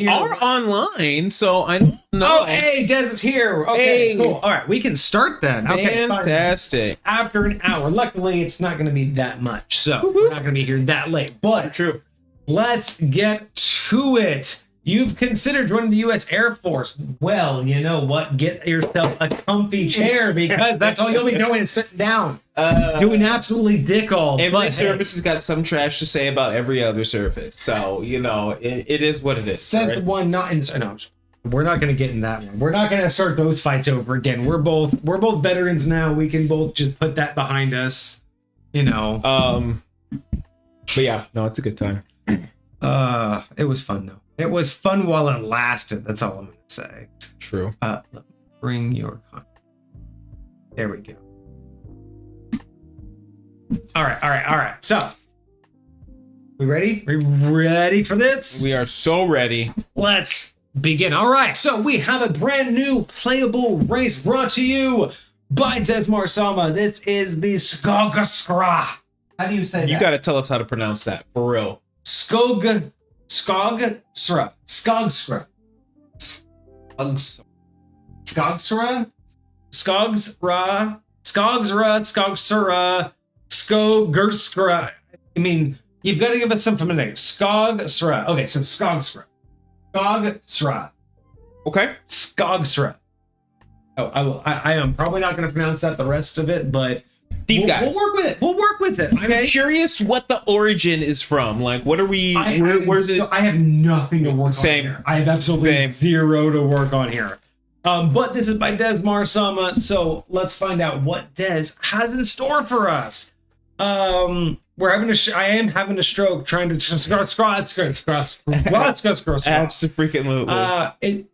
are online, so I don't know. Oh, hey, Dez is here. Okay, hey. Cool. All right, we can start then. Okay, fantastic. Fine. After an hour. Luckily, it's not going to be that much, so we're not going to be here that late. But true. Let's get to it. You've considered joining the U.S. Air Force. Well, you know what? Get yourself a comfy chair because that's all you'll be doing is sitting down, doing absolutely dick all. Every service has got some trash to say about every other service, so you know it is what it is. Says right? The one not in. No, we're not going to get in that one. We're not going to start those fights over again. We're both veterans now. We can both just put that behind us. You know. But yeah, no, it's a good time. It was fun though. It was fun while it lasted. That's all I'm going to say. True. Let me bring your content. There we go. All right. So, we ready? We ready for this? We are so ready. Let's begin. All right. So, we have a brand new playable race brought to you by Desmar Sama. This is the Skogsra. How do you say that? You got to tell us how to pronounce that, for real. Skogsra. Skogsra, Skogsra, Skogsra. I mean, you've got to give us some familiar. Skogsra. Okay, so Skogsra. Okay. Skogsra. Oh, I am probably not going to pronounce that the rest of it, but these guys. We'll work with it. We'll work with it. Okay? I'm curious what the origin is from. Like, what are we? Where's it? I have nothing to work on here. I have absolutely zero to work on here. But this is by Desmar Sama, so let's find out what Des has in store for us. I am having a stroke trying to Absolutely.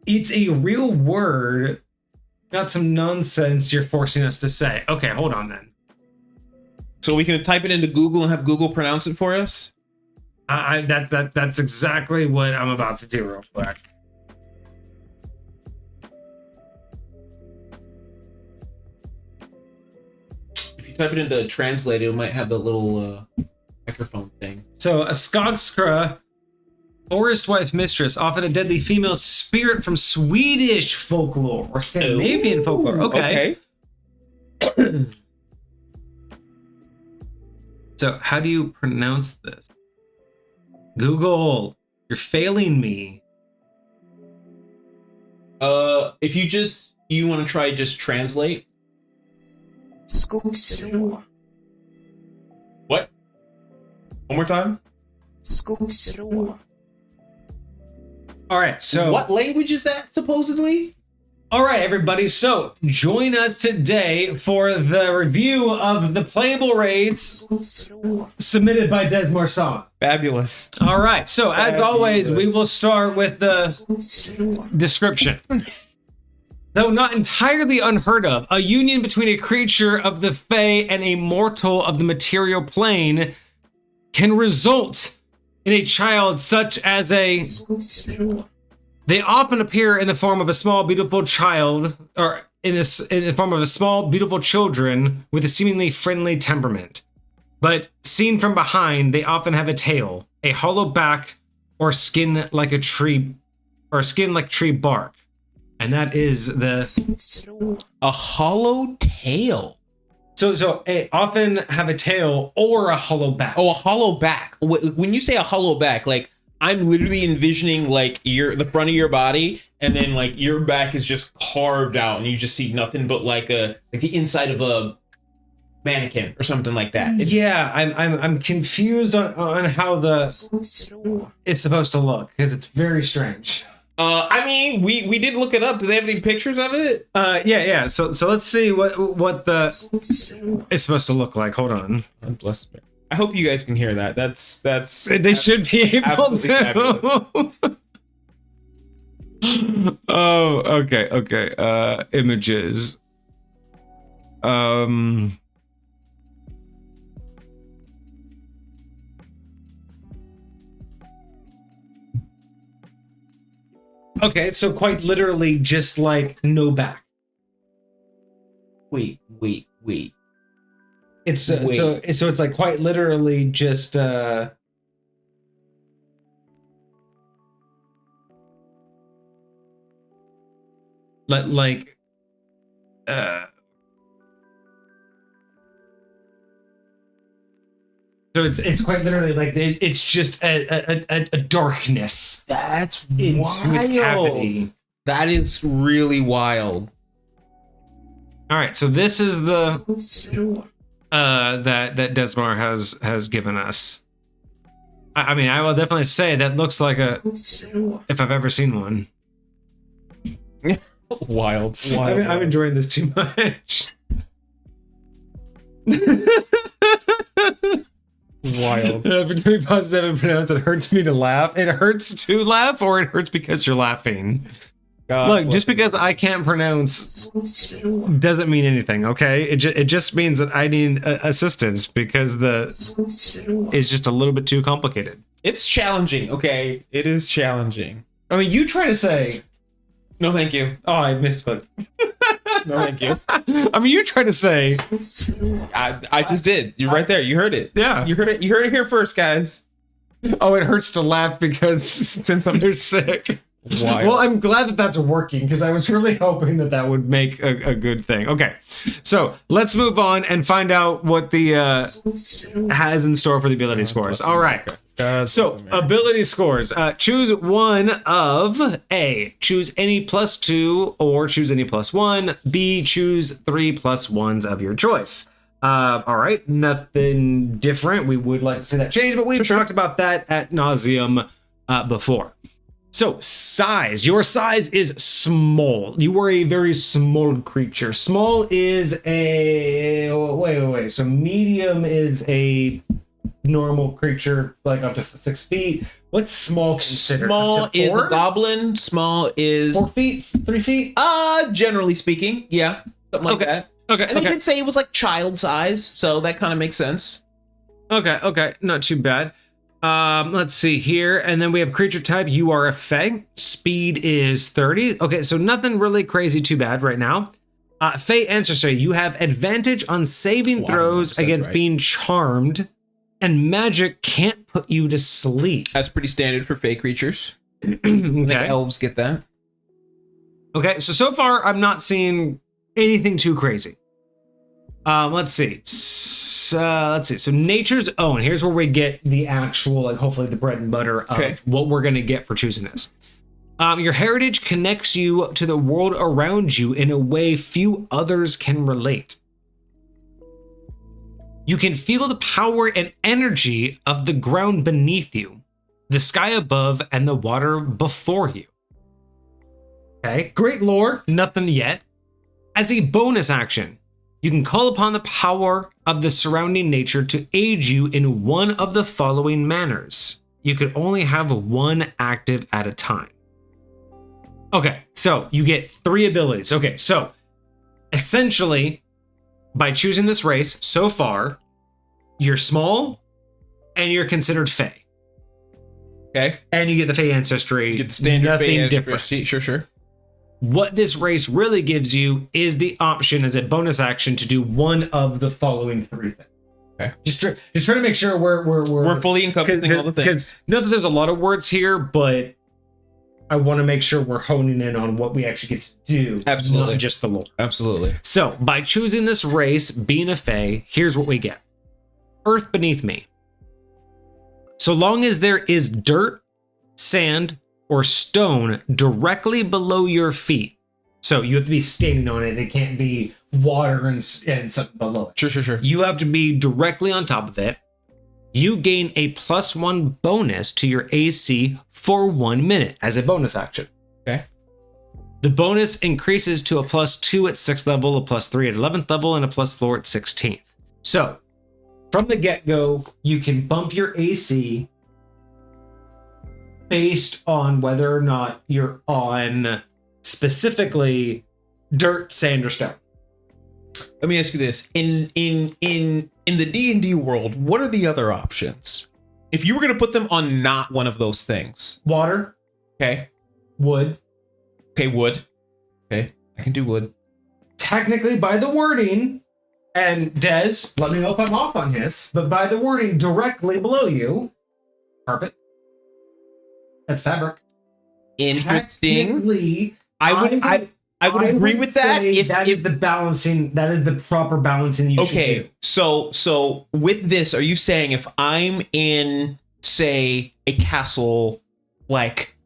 It's a real word, not some nonsense you're forcing us to say. Okay, hold on then. So we can type it into Google and have Google pronounce it for us? That's exactly what I'm about to do real quick. If you type it into Translate, it might have the little microphone thing. So a Skogsra, forest wife mistress, often a deadly female spirit from Swedish folklore or Scandinavian folklore. Okay. So how do you pronounce this? Google, you're failing me. If you want to try just translate. Skogsra. What? One more time? Skogsra. All right, so what language is that supposedly? All right, everybody. So join us today for the review of the playable raids submitted by Desmar Sama. Fabulous. All right. So as always, we will start with the description. Though not entirely unheard of, a union between a creature of the Fae and a mortal of the material plane can result in a child such as a... They often appear in the form of a small, beautiful child, or in the form of a small, beautiful children with a seemingly friendly temperament. But seen from behind, they often have a tail, a hollow back, or skin like a tree, or skin like tree bark. And that is a hollow tail. So they often have a tail or a hollow back. Oh, a hollow back. When you say a hollow back, like, I'm literally envisioning like the front of your body, and then like your back is just carved out, and you just see nothing but like the inside of a mannequin or something like that. Yeah, I'm confused on how it's supposed to look because it's very strange. I mean, we did look it up. Do they have any pictures of it? Yeah. So let's see what it's supposed to look like. Hold on. Bless me. I hope you guys can hear that. That's they should be able to. Oh, okay. Images. Okay, so quite literally just like no back. Wait. It's so it's like quite literally just like so it's quite literally like it's just a darkness. That's into wild. Its cavity. That is really wild. All right, so this is the that Desmar has given us. I mean, I will definitely say that looks like if I've ever seen one. Wild. I'm enjoying this too much. Wild. For 3.7 pronounce, it hurts me to laugh. It hurts to laugh, or it hurts because you're laughing. God, look, just because I can't pronounce doesn't mean anything, okay? It just means that I need assistance because it's just a little bit too complicated. It's challenging, okay? It is challenging. I mean, you try to say... No, thank you. Oh, I misclicked. No, thank you. I mean, you try to say... I just did. You're right there. You heard it. Yeah. You heard it. You heard it here first, guys. Oh, it hurts to laugh because since I'm sick. Well, I'm glad that that's working because I was really hoping that that would make a good thing. Okay, so let's move on and find out what the has in store for the ability scores. All right. So ability scores. Choose one of A. Choose any +2 or choose any +1. B. Choose 3 +1s of your choice. All right. Nothing different. We would like to see that change, but we've talked about that at nauseum before. So size. Your size is small. You are a very small creature. Small is a wait. So medium is a normal creature, like up to 6 feet. What's small considered? Small is a goblin. Small is 4 feet, 3 feet. Generally speaking, yeah, something like that. Okay. And you could say it was like child size, so that kind of makes sense. Okay, not too bad. Let's see here, and then we have creature type. You are a Fae. Speed is 30. Okay, so nothing really crazy too bad right now. Fae ancestry. You have advantage on saving throws against being charmed, and magic can't put you to sleep. That's pretty standard for Fae creatures. Okay. I think elves get that. Okay, so far I'm not seeing anything too crazy. Let's see. So nature's own. Here's where we get the actual, like, hopefully the bread and butter of what we're gonna get for choosing this. Your heritage connects you to the world around you in a way few others can relate. You can feel the power and energy of the ground beneath you, the sky above, and the water before you. Okay, great lore, nothing yet. As a bonus action, you can call upon the power of the surrounding nature to aid you in one of the following manners. You could only have one active at a time. Okay, so you get 3 abilities. Okay, so essentially, by choosing this race so far, you're small and you're considered Fae. Okay. And you get the Fae ancestry. You get the standard nothing Fae different. Sure. What this race really gives you is the option as a bonus action to do one of the following 3 things. Okay. Just trying to make sure we're fully encompassing all the things. Not that there's a lot of words here, but I want to make sure we're honing in on what we actually get to do. Absolutely. Not just the lore. Absolutely. So by choosing this race, being a Fae, here's what we get. Earth beneath me. So long as there is dirt, sand, or stone directly below your feet. So you have to be standing on it. It can't be water and something below it. Sure. You have to be directly on top of it. You gain a +1 bonus to your AC for 1 minute as a bonus action. Okay. The bonus increases to a +2 at 6th level, a +3 at 11th level, and a +4 at 16th. So from the get-go, you can bump your AC based on whether or not you're on specifically dirt, sand, or stone. Let me ask you this: in the D&D world, what are the other options? If you were going to put them on not one of those things, Water, okay, wood. Okay, wood. Okay, I can do wood. Technically, by the wording, and Des, let me know if I'm off on this, but by the wording directly below you, carpet. That's fabric. Interesting. Technically, I would agree with that. If that is the proper balancing you should do. So with this, are you saying if I'm in, say, a castle like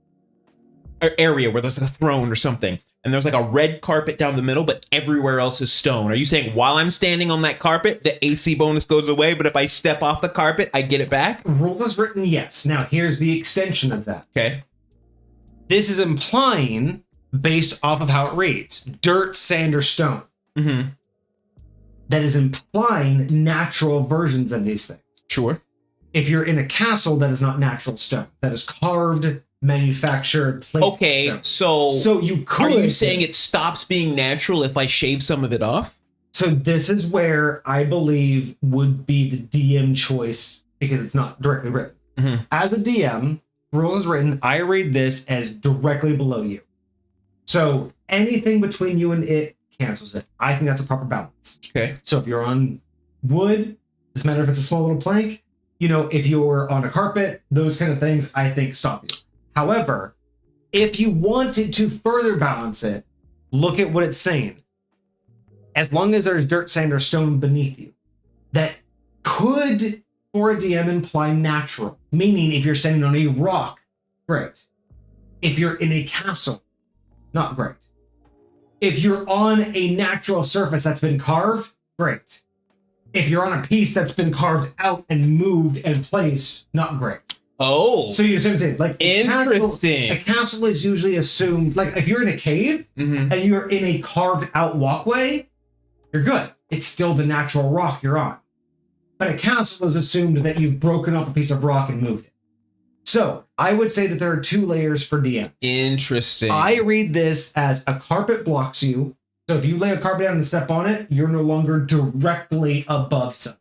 area where there's like a throne or something, and there's like a red carpet down the middle, but everywhere else is stone, are you saying while I'm standing on that carpet, the AC bonus goes away, but if I step off the carpet, I get it back? Rules as written, yes. Now here's the extension of that. Okay. This is implying, based off of how it reads, dirt, sand, or stone. Mm-hmm. That is implying natural versions of these things. Sure. If you're in a castle, that is not natural stone. That is carved, manufactured, placed. Okay, stone. So you could. Are you saying it stops being natural if I shave some of it off? So this is where I believe would be the DM choice because it's not directly written. Mm-hmm. As a DM, rules as written, I read this as directly below you. So anything between you and it cancels it. I think that's a proper balance. Okay. So if you're on wood, doesn't matter if it's a small little plank, if you're on a carpet, those kind of things, I think stop you. However, If you wanted to further balance it, look at what it's saying. As long as there's dirt, sand, or stone beneath you, that could, for a DM, imply natural. Meaning, if you're standing on a rock, great. If you're in a castle, not great. If you're on a natural surface that's been carved, great. If you're on a piece that's been carved out and moved and placed, not great. Oh. So you see what I'm saying? Like, interesting. A castle is usually assumed, like if you're in a cave and you're in a carved out walkway, you're good. It's still the natural rock you're on. But a castle is assumed that you've broken up a piece of rock and moved it. So I would say that there are 2 layers for DMs. Interesting. I read this as a carpet blocks you. So if you lay a carpet down and step on it, you're no longer directly above something.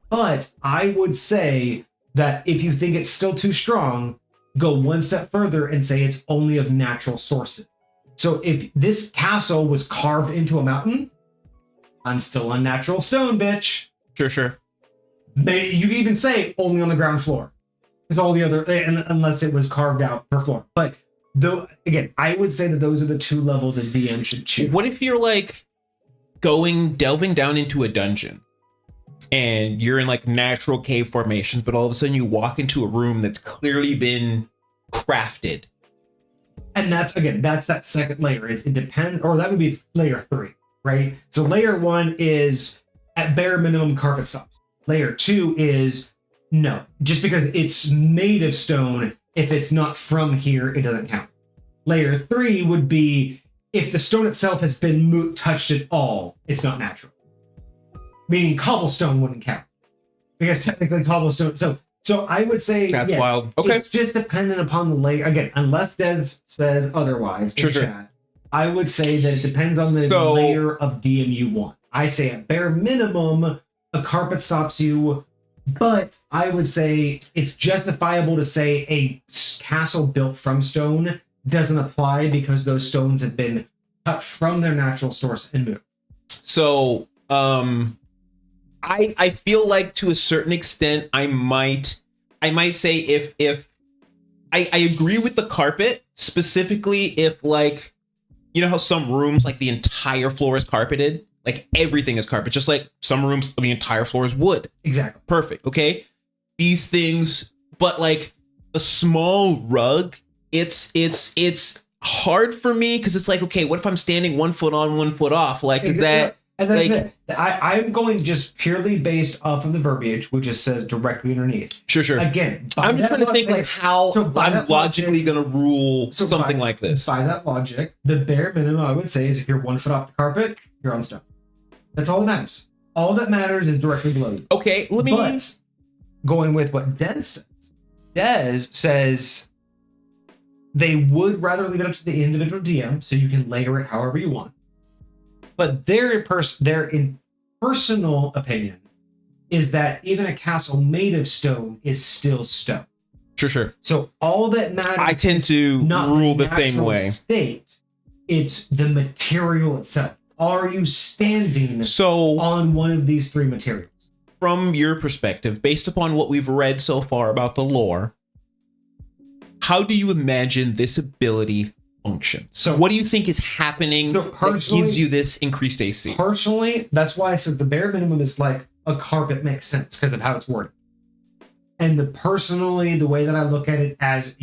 But I would say that if you think it's still too strong, go one step further and say it's only of natural sources. So if this castle was carved into a mountain, I'm still on natural stone, bitch. Sure. You can even say only on the ground floor. It's all the other, unless it was carved out per floor. But though, again, I would say that those are the 2 levels a DM should choose. What if you're like delving down into a dungeon and you're in like natural cave formations, but all of a sudden you walk into a room that's clearly been crafted? And that's that second layer. Is it depends, or that would be layer 3, right? So layer 1 is at bare minimum carpet stops. Layer 2 is no, just because it's made of stone, if it's not from here, it doesn't count. Layer 3 would be if the stone itself has been touched at all, it's not natural. Meaning cobblestone wouldn't count because technically cobblestone. So I would say that's wild. Okay, it's just dependent upon the layer. Again, unless Des says otherwise. Sure. Chat, I would say that it depends on the layer of DM you want. I say at bare minimum, a carpet stops you. But I would say it's justifiable to say a castle built from stone doesn't apply because those stones have been cut from their natural source and moved. So, I feel like to a certain extent, I might say if I agree with the carpet, specifically if, like, you know how some rooms, like the entire floor is carpeted? Like everything is carpet, just like some rooms, the entire floor is wood. Exactly. Perfect. Okay. These things, but like a small rug, it's hard for me because it's like, okay, what if I'm standing 1 foot on, 1 foot off? Like, is that and that's like, I'm going just purely based off of the verbiage, which just says directly underneath. Sure. Again, I'm just trying to think like how I'm logically going to rule something like this. By that logic, the bare minimum I would say is if you're 1 foot off the carpet, you're on stone. That's all that matters. All that matters is directly below you. Okay, let me... But going with what Des says. Des says they would rather leave it up to the individual DM, so you can layer it however you want. But their personal opinion is that even a castle made of stone is still stone. Sure. So all that matters. I tend to rule the same way. State, it's the material itself. Are you standing on one of these 3 materials? From your perspective, based upon what we've read so far about the lore, how do you imagine this ability functions? So what do you think is happening that gives you this increased AC? Personally, that's why I said the bare minimum is like a carpet makes sense because of how it's worded. And the way that I look at it as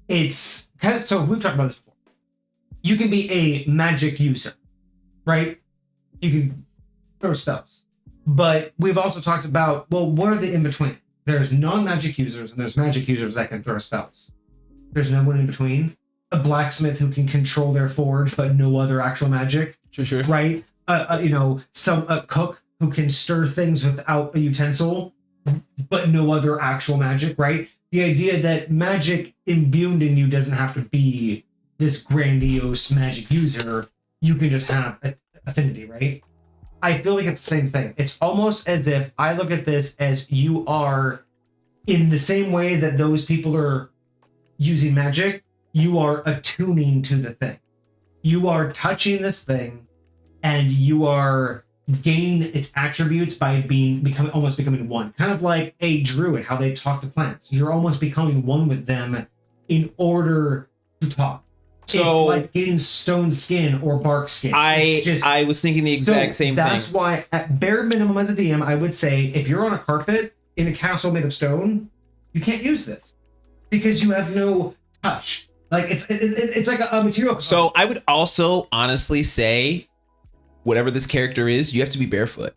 it's kind of, so we've talked about this before. You can be a magic user, right? You can throw spells. But we've also talked about, well, what are the in-between? There's non-magic users and there's magic users that can throw spells. There's no one in between. A blacksmith who can control their forge, but no other actual magic. Sure. Right? A cook who can stir things without a utensil, but no other actual magic, right? The idea that magic imbued in you doesn't have to be this grandiose magic user. You can just have affinity, right? I feel like it's the same thing. It's almost as if I look at this as you are in the same way that those people are using magic, you are attuning to the thing. You are touching this thing and you are gain its attributes by becoming one. Kind of like a druid, how they talk to plants. You're almost becoming one with them in order to talk. So it's like getting stone skin or bark skin. I was thinking the exact same thing. That's why, at bare minimum, as a DM, I would say if you're on a carpet in a castle made of stone, you can't use this because you have no touch. Like it's like a material. So I would also honestly say, whatever this character is, you have to be barefoot.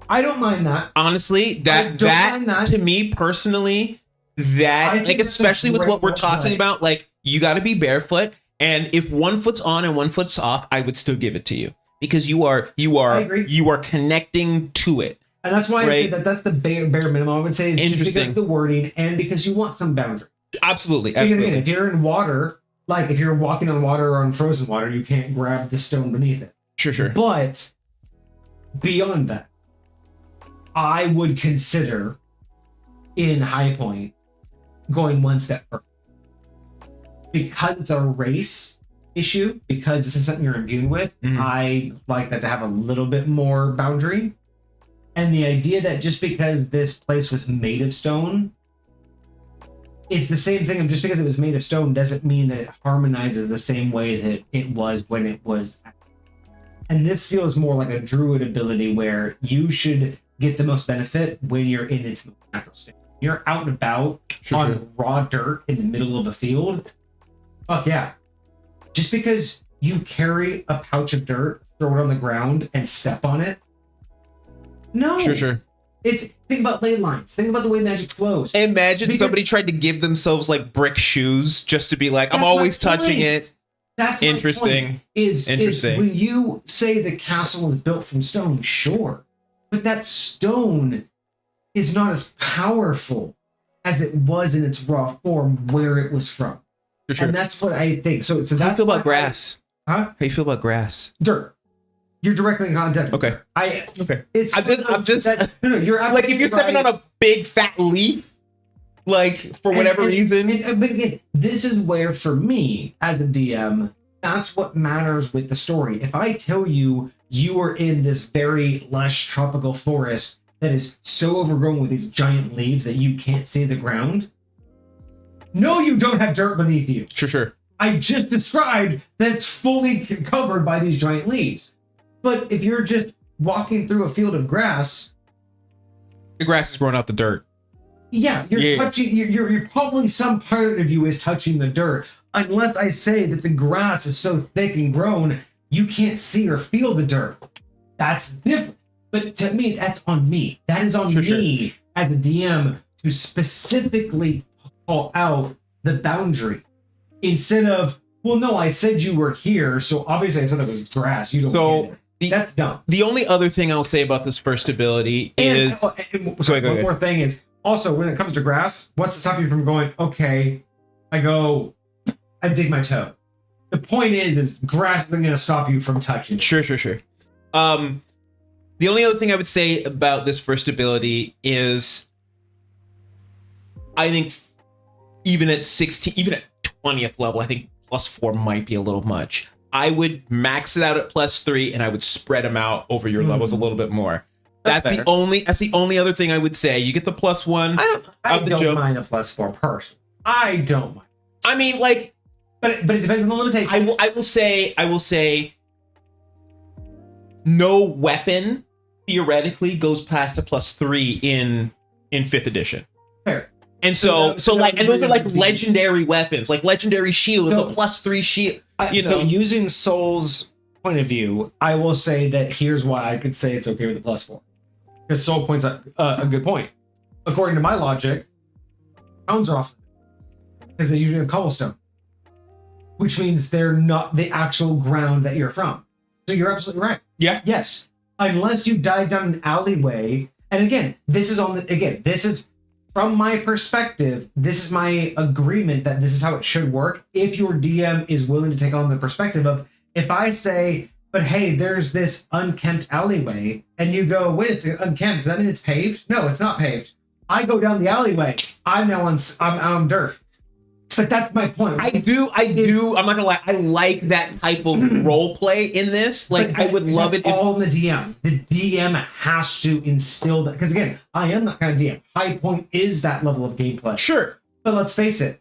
I don't mind that. Honestly, that to me personally, that like especially with what we're talking about, like you got to be barefoot, and if one foot's on and one foot's off, I would still give it to you because you are connecting to it. And that's why I say that's the bare minimum. I would say is just because of the wording and because you want some boundary. Absolutely. Because again, if you're in water, like if you're walking on water or on frozen water, you can't grab the stone beneath it. Sure. But beyond that, I would consider in High Point going one step further. Because it's a race issue, because this is something you're imbued with, I like that to have a little bit more boundary. And the idea that just because this place was made of stone, it's the same thing of just because it was made of stone doesn't mean that it harmonizes the same way that it was when it was. And this feels more like a druid ability where you should get the most benefit when you're in its natural state. You're out and about on raw dirt in the middle of a field. Fuck yeah. Just because you carry a pouch of dirt, throw it on the ground, and step on it. No. Sure. Think about ley lines. Think about the way magic flows. Imagine somebody tried to give themselves like brick shoes just to be like, I'm always touching it. That's interesting. Interesting. Is when you say the castle is built from stone, sure. But that stone is not as powerful as it was in its raw form where it was from. Sure. And that's what I think. So that's how you feel about grass? Huh? How you feel about grass? Dirt. You're directly in contact. Okay. It's I'm just no, you're like if you're stepping on a big fat leaf, like for whatever reason. But again, this is where for me as a DM, that's what matters with the story. If I tell you you are in this very lush tropical forest that is so overgrown with these giant leaves that you can't see the ground. No, you don't have dirt beneath you. Sure. I just described that it's fully covered by these giant leaves. But if you're just walking through a field of grass, the grass is growing out the dirt. Yeah, touching. You're probably some part of you is touching the dirt. Unless I say that the grass is so thick and grown, you can't see or feel the dirt. That's different. But to me, that's on me. That is on me as a DM to specifically call out the boundary instead of, well, no, I said you were here, so obviously I said it was grass. You don't get it. That's dumb. The only other thing I'll say about this first ability is... one more thing is, also, when it comes to grass, what's to stop you from going, okay, I dig my toe. The point is grass isn't going to stop you from touching it. Sure. The only other thing I would say about this first ability is, I think even at 20th level, I think +4 might be a little much. I would max it out at +3 and I would spread them out over your levels a little bit more. That's the only other thing I would say. You get the +1. I don't mind a +4 person. I don't mind. I mean, like, but it depends on the limitations. I will say, no weapon theoretically goes past a +3 in 5th edition. Fair. And those are like legendary weapons, like legendary shield, the +3 shield. So using Soul's point of view, I will say that here's why I could say it's okay with the +4. Because Soul points out a good point. According to my logic, pounds are off because they're using a cobblestone, which means they're not the actual ground that you're from. So you're absolutely right. Yeah. Yes. Unless you dive down an alleyway, and again, this is from my perspective, this is my agreement that this is how it should work. If your DM is willing to take on the perspective of, if I say, but hey, there's this unkempt alleyway, and you go, wait, it's unkempt, does that mean it's paved? No, it's not paved. I go down the alleyway. I'm now on dirt. But that's my point. I do. I'm not gonna lie. I like that type of role play in this. Like, I would love it. All in the DM. The DM has to instill that, because again, I am that kind of DM. High Point is that level of gameplay. Sure. But let's face it,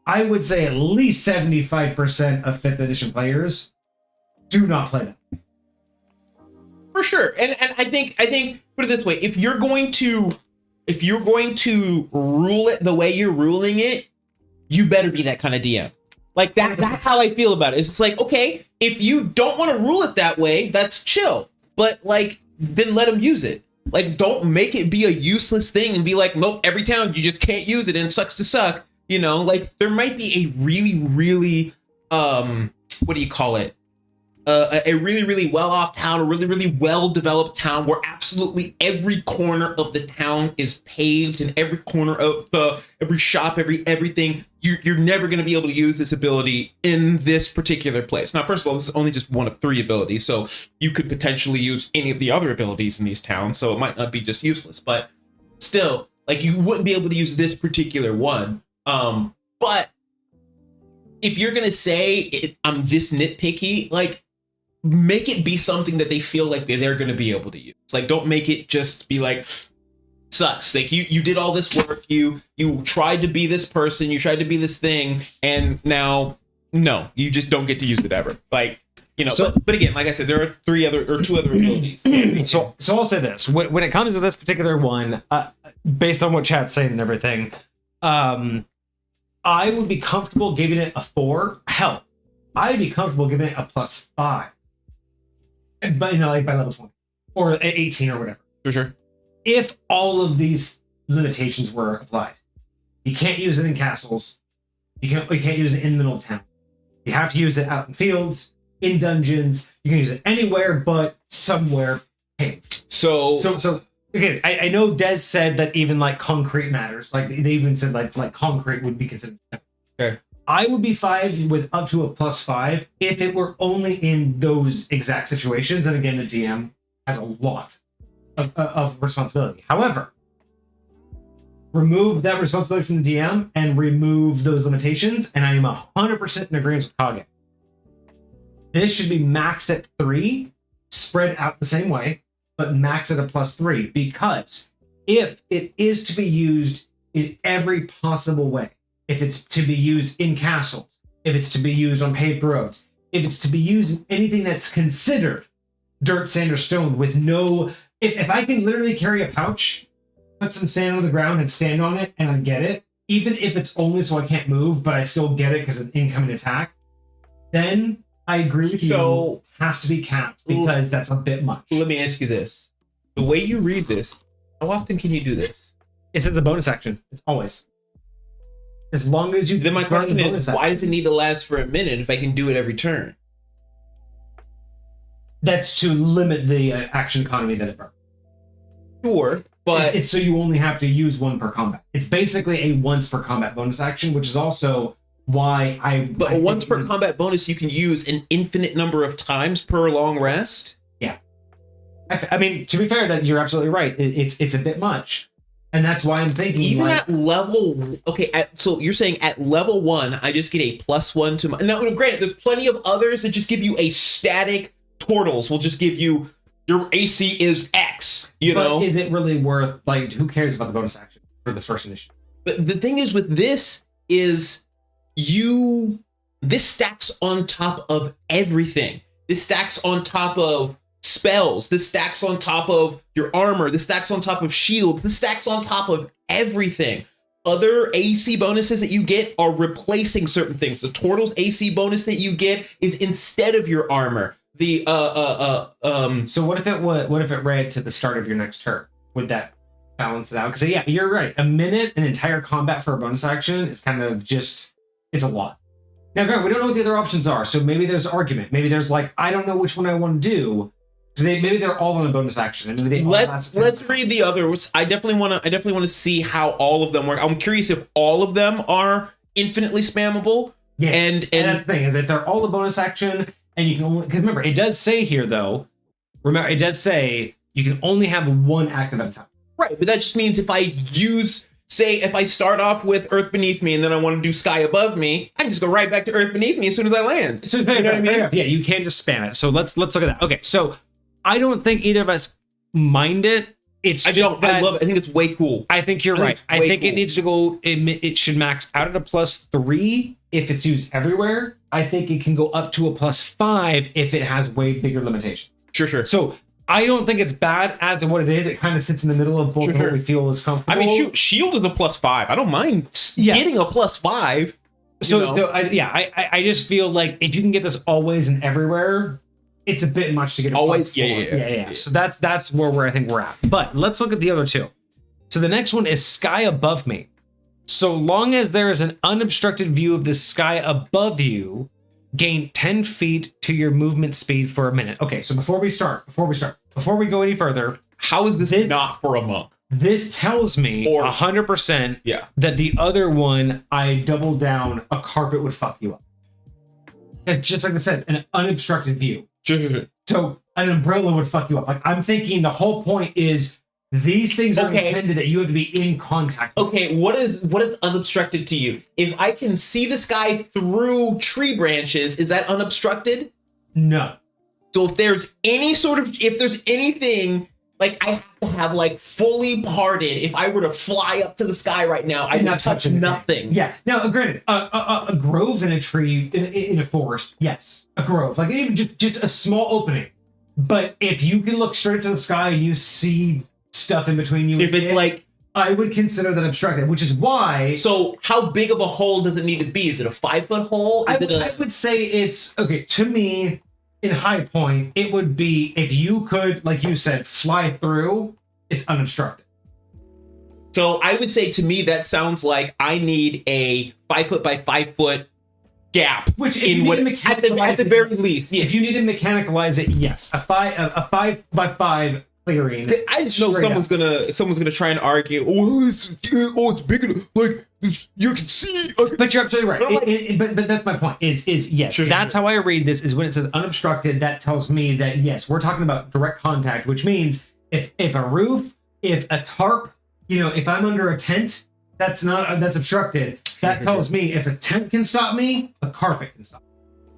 I would say at least 75% of 5th edition players do not play them. For sure. And I think put it this way, if you're going to rule it the way you're ruling it, you better be that kind of DM. Like that's how I feel about it. It's just like, okay, if you don't want to rule it that way, that's chill. But like, then let them use it. Like, don't make it be a useless thing and be like, nope, every town you just can't use it and it sucks to suck. You know, like there might be a really, really, what do you call it? A really, really well-off town, a really, really well-developed town where absolutely every corner of the town is paved, and every corner of every shop, everything. You're never going to be able to use this ability in this particular place. Now, first of all, this is only just one of 3 abilities, so you could potentially use any of the other abilities in these towns, so it might not be just useless, but still, like, you wouldn't be able to use this particular one. But if you're going to say I'm this nitpicky, like, make it be something that they feel like they're going to be able to use. Like, don't make it just be like, sucks. Like, you did all this work, you tried to be this person, you tried to be this thing, and now, no, you just don't get to use it ever. Like, you know, so, but again, like I said, there are 2 other abilities. So I'll say this. When it comes to this particular one, based on what chat's saying and everything, I would be comfortable giving it a 4. Hell, I'd be comfortable giving it a +5. But, you know, like by level 20 or 18 or whatever. For sure. If all of these limitations were applied, you can't use it in castles. You can't use it in the middle of town. You have to use it out in fields, in dungeons. You can use it anywhere but somewhere paved. So again, I know Des said that even like concrete matters. Like they even said like concrete would be considered. Okay. I would be fine with up to a +5 if it were only in those exact situations. And again, the DM has a lot of responsibility. However, remove that responsibility from the DM and remove those limitations, and I am 100% in agreement with Kage. This should be maxed at 3, spread out the same way, but max at a +3, because if it is to be used in every possible way, if it's to be used in castles, if it's to be used on paved roads, if it's to be used in anything that's considered dirt, sand, or stone with no... If I can literally carry a pouch, put some sand on the ground and stand on it and I get it, even if it's only so I can't move, but I still get it because of an incoming attack, then I agree with you. Has to be capped because that's a bit much. Let me ask you this. The way you read this, how often can you do this? It's in the bonus action. It's always. As long as you... Then my question is, why does it need to last for a minute if I can do it every turn? That's to limit the action economy that it burns. Sure, but... It's so you only have to use 1 per combat. It's basically a once per combat bonus action, which is also why But a once per combat bonus you can use an infinite number of times per long rest? Yeah. I mean, to be fair, that you're absolutely right. It's a bit much. And that's why I'm thinking, even like, at level, okay, so you're saying at level 1, I just get a +1 to my... Now, granted, there's plenty of others that just give you a static... Turtles will just give you, your AC is X, you know? But is it really worth, like, who cares about the bonus action for the first initiative? But the thing is with this is this stacks on top of everything. This stacks on top of spells. This stacks on top of your armor. This stacks on top of shields. This stacks on top of everything. Other AC bonuses that you get are replacing certain things. The Turtles AC bonus that you get is instead of your armor. The So what if it read to the start of your next turn? Would that balance it out? Because yeah, you're right. A minute, an entire combat for a bonus action is kind of just, it's a lot. Now, granted, we don't know what the other options are, so maybe there's argument. Maybe there's like, I don't know which one I want to do. So maybe they're all on a bonus action. And maybe let's read the others. I definitely want to see how all of them work. I'm curious if all of them are infinitely spammable. Yeah, and that's the thing, is that they're all a bonus action. And you can only, because remember, it does say here though, it does say you can only have 1 active at a time. Right, but that just means if I if I start off with Earth Beneath Me and then I want to do Sky Above Me, I can just go right back to Earth Beneath Me as soon as I land. So, you know what I mean? Yeah, you can just spam it. So let's look at that. Okay, so I don't think either of us mind it I love it. I think it's way cool. I think you're right. I think it needs to go. It should max out at a +3 if it's used everywhere. I think it can go up to a +5 if it has way bigger limitations. Sure. So I don't think it's bad as of what it is. It kind of sits in the middle of both of what we feel is comfortable. I mean, shield is a +5. I don't mind getting a +5. I just feel like if you can get this always and everywhere, it's a bit much to get always. Yeah. So that's where I think we're at. But let's look at the other two. So the next one is sky above me. So long as there is an unobstructed view of the sky above you, gain 10 feet to your movement speed for a minute. Okay, so before we go any further, how is this not for a monk? This tells me 100% that the other one, I double down, a carpet would fuck you up. It's just like it says, an unobstructed view. Sure. So an umbrella would fuck you up. Like, I'm thinking the whole point is these things are intended that you have to be in contact with. Okay, what is unobstructed to you? If I can see the sky through tree branches, is that unobstructed? No. So if there's anything, like I have to have like fully parted. If I were to fly up to the sky right now, I would touch nothing. Yeah. Now, granted, a grove in a tree, in a forest, yes. A grove. Like even just a small opening. But if you can look straight to the sky and you see stuff in between you, if it's like, I would consider that obstructed, which is why. So how big of a hole does it need to be? Is it a 5-foot hole? I would say it's okay. To me, in high point, it would be if you could, like you said, fly through. It's unobstructed. So I would say to me that sounds like I need a 5-foot by 5-foot gap. Which if you need to at the very least, if you need to mechanicalize it, yes, a 5 by 5 clearing. I just know someone's gonna try and argue. It's bigger. Like you can see. Okay. But you're absolutely right. But that's my point. Is yes, that's how I read this. Is when it says unobstructed, that tells me that yes, we're talking about direct contact, which means if a roof, if a tarp, if I'm under a tent, that's obstructed. That tells me if a tent can stop me, a carpet can stop me.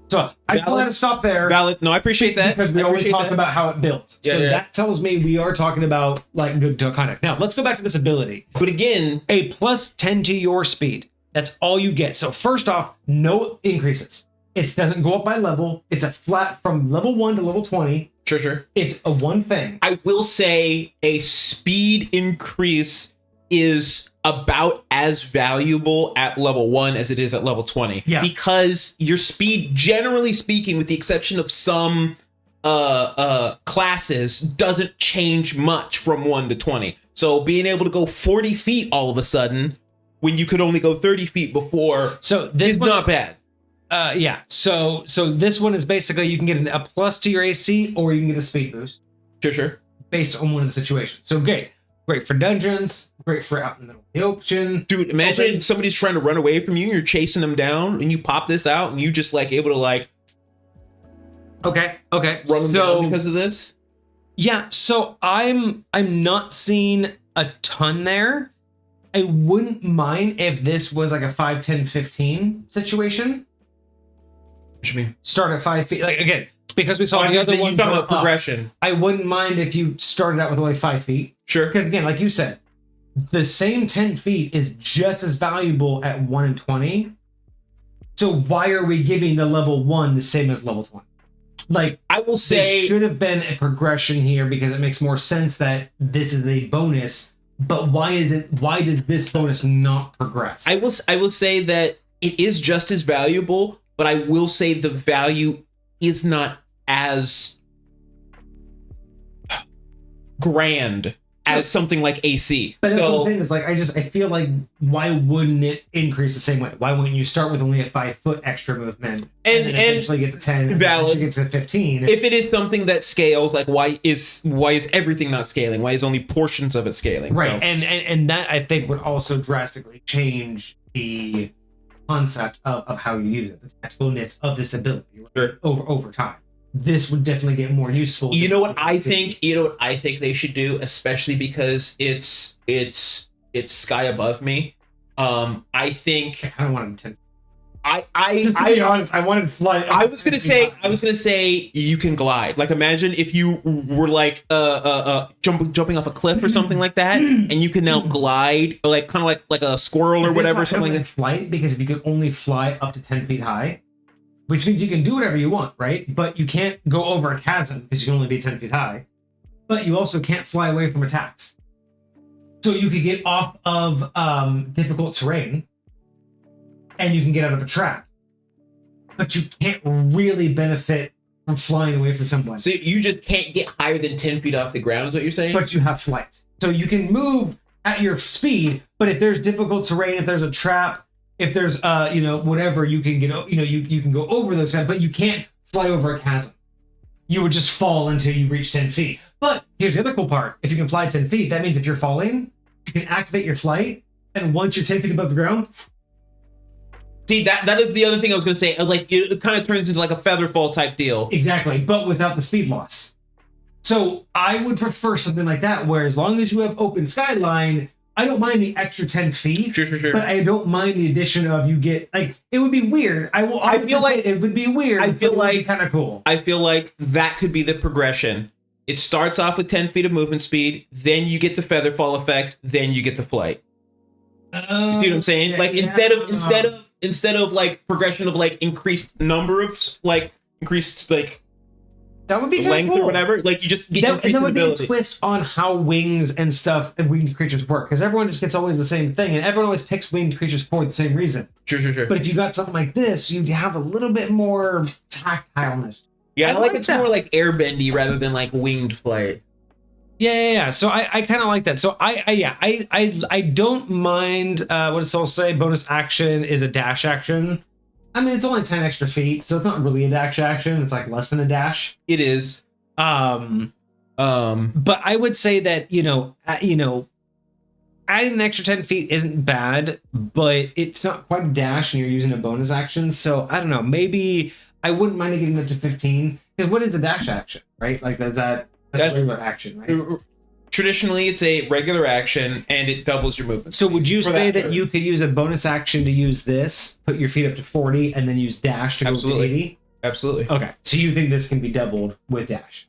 So I just wanted to stop there. Valid. No, I appreciate that. Because we always talk about how it builds. Yeah, that tells me we are talking about like good contact. Now let's go back to this ability. But again, a +10 to your speed. That's all you get. So first off, no increases. It doesn't go up by level. It's a flat from level 1 to level 20. Sure. It's a one thing. I will say a speed increase is about as valuable at level 1 as it is at level 20. Yeah. Because your speed, generally speaking, with the exception of some classes, doesn't change much from 1 to 20. So being able to go 40 feet all of a sudden, when you could only go 30 feet before, is not bad. So this one is basically you can get a plus to your AC or you can get a speed boost. Sure. Based on one of the situations. So great for dungeons, great for out in the middle of the ocean. Dude, imagine somebody's trying to run away from you and you're chasing them down and you pop this out and you just like able to like Okay. run them down because of this. Yeah, so I'm not seeing a ton there. I wouldn't mind if this was like a 5, 10, 15 situation. What you mean? Start at 5 feet. Like again, because we saw the other one. Talking about progression. I wouldn't mind if you started out with only 5 feet. Sure. Because again, like you said, the same 10 feet is just as valuable at 1 and 20. So why are we giving the level 1 the same as level 20? Like, I will say there should have been a progression here because it makes more sense that this is a bonus. But why does this bonus not progress? I will say that it is just as valuable, but I will say the value is not as grand as something like AC. But that's what I'm saying is like I feel like why wouldn't it increase the same way? Why wouldn't you start with only a 5-foot extra movement and then eventually get to 10 and valid get to 15? If it is something that scales, like why is everything not scaling? Why is only portions of it scaling? Right, so. and that I think would also drastically change the concept of how you use it, the tactfulness of this ability over time. This would definitely get more useful. You know what I think they should do, especially because it's sky above me. I think I don't want to. Just to be honest, I wanted flight. I was gonna say you can glide. Like imagine if you were like jumping off a cliff or something like that, and you can now glide, or like kind of like a squirrel or whatever, something like that. Flight, because if you could only fly up to 10 feet high, which means you can do whatever you want, right? But you can't go over a chasm because you can only be 10 feet high. But you also can't fly away from attacks. So you could get off of difficult terrain, and you can get out of a trap, but you can't really benefit from flying away from someone. So you just can't get higher than 10 feet off the ground, is what you're saying? But you have flight. So you can move at your speed, but if there's difficult terrain, if there's a trap, if there's, whatever, you can get, you can go over those guys, but you can't fly over a chasm. You would just fall until you reach 10 feet. But here's the other cool part. If you can fly 10 feet, that means if you're falling, you can activate your flight, and once you're 10 feet above the ground, see, that is the other thing I was going to say. Like, it kind of turns into like a feather fall type deal. Exactly, but without the speed loss. So I would prefer something like that, where as long as you have open skyline, I don't mind the extra 10 feet. Sure. But I don't mind the addition of you get, like, it would be weird. I feel like it would be weird. I feel like kind of cool. I feel like that could be the progression. It starts off with 10 feet of movement speed, then you get the feather fall effect, then you get the flight. You see what I'm saying? Yeah, like instead of like progression of like increased number of like increased like that would be length cool. Or whatever, like you just get increased that would ability. be a twist on how wings and stuff and winged creatures work, because everyone just gets always the same thing, and everyone always picks winged creatures for the same reason. Sure. But if you got something like this, you'd have a little bit more tactileness. Yeah, I like like it's that. more like airbendy rather than like winged flight. Yeah. So I kind of like that. So I don't mind what does Soul say? Bonus action is a dash action. I mean, it's only 10 extra feet, so it's not really a dash action. It's like less than a dash. It is. But I would say that adding an extra 10 feet isn't bad, but it's not quite a dash, and you're using a bonus action. So I don't know. Maybe I wouldn't mind it getting up to 15, because what is a dash action, right? Like that's a regular action, right? Traditionally, it's a regular action, and it doubles your movement. So would you say that turn. you could use a bonus action to use this, put your feet up to 40, and then use dash to go to 80? Absolutely. Okay. So you think this can be doubled with dash?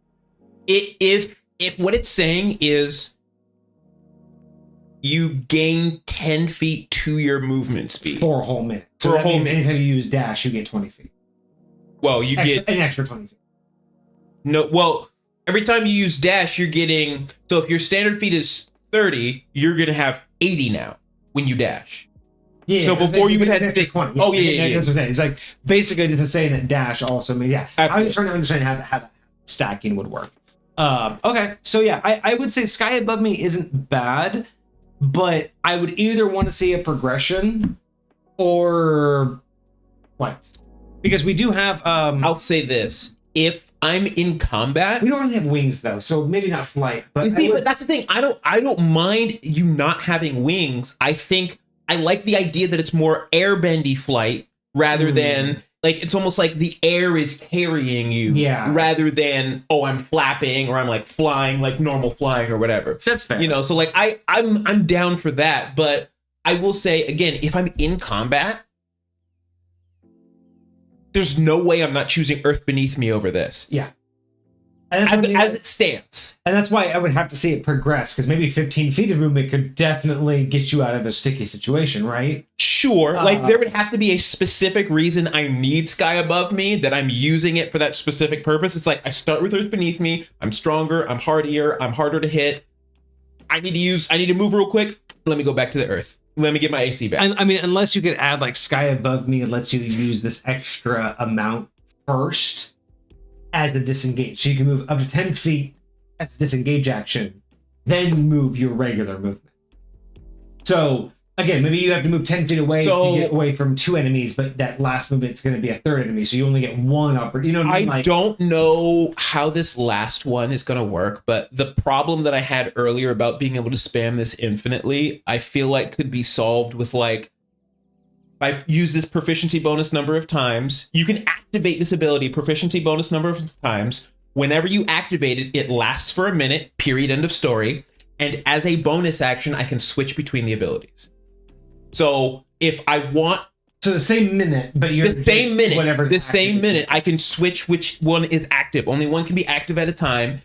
If what it's saying is you gain 10 feet to your movement speed For a whole minute. So For a that whole means minute. anytime you use dash, you get 20 feet. Well, you get An extra 20 feet. no. Well, every time you use dash, you're getting. So if your standard feet is 30, you're gonna have 80 now when you dash. Yeah. So before you would have 50. 20. Oh, yeah. That's what I'm saying. It's like basically this is saying that dash also means I'm just trying to understand how that stacking would work. Okay. So yeah, I would say Sky Above Me isn't bad, but I would either want to see a progression or what? Because we do have I'll say this: if I'm in combat, we don't really have wings though, so maybe not flight. But but that's the thing. I don't mind you not having wings. I think I like the idea that it's more airbendy flight rather than like it's almost like the air is carrying you. Yeah. Rather than I'm flapping or I'm like flying like normal flying or whatever. That's fair. So like I'm down for that, but I will say again, if I'm in combat, there's no way I'm not choosing Earth Beneath Me over this. Yeah. And As it stands. And that's why I would have to see it progress, because maybe 15 feet of movement could definitely get you out of a sticky situation, right? Sure. Like there would have to be a specific reason I need Sky Above Me, that I'm using it for that specific purpose. It's like I start with Earth Beneath Me. I'm stronger. I'm hardier. I'm harder to hit. I need to move real quick. Let me go back to the Earth. Let me get my AC back. I mean, unless you could add like Sky Above Me, it lets you use this extra amount first as a disengage. So you can move up to 10 feet. That's a disengage action. Then move your regular movement. So again, maybe you have to move 10 feet away to get away from 2 enemies, but that last movement's going to be a 3rd enemy. So you only get 1 upper. You know what I mean? I don't know how this last one is going to work, but the problem that I had earlier about being able to spam this infinitely, I feel like could be solved with like, if I use this proficiency bonus number of times, you can activate this ability proficiency bonus number of times. Whenever you activate it, it lasts for a minute, period, end of story. And as a bonus action, I can switch between the abilities. So if I want So the same minute, but you're the same minute. Whatever. The same minute, I can switch which one is active. Only one can be active at a time.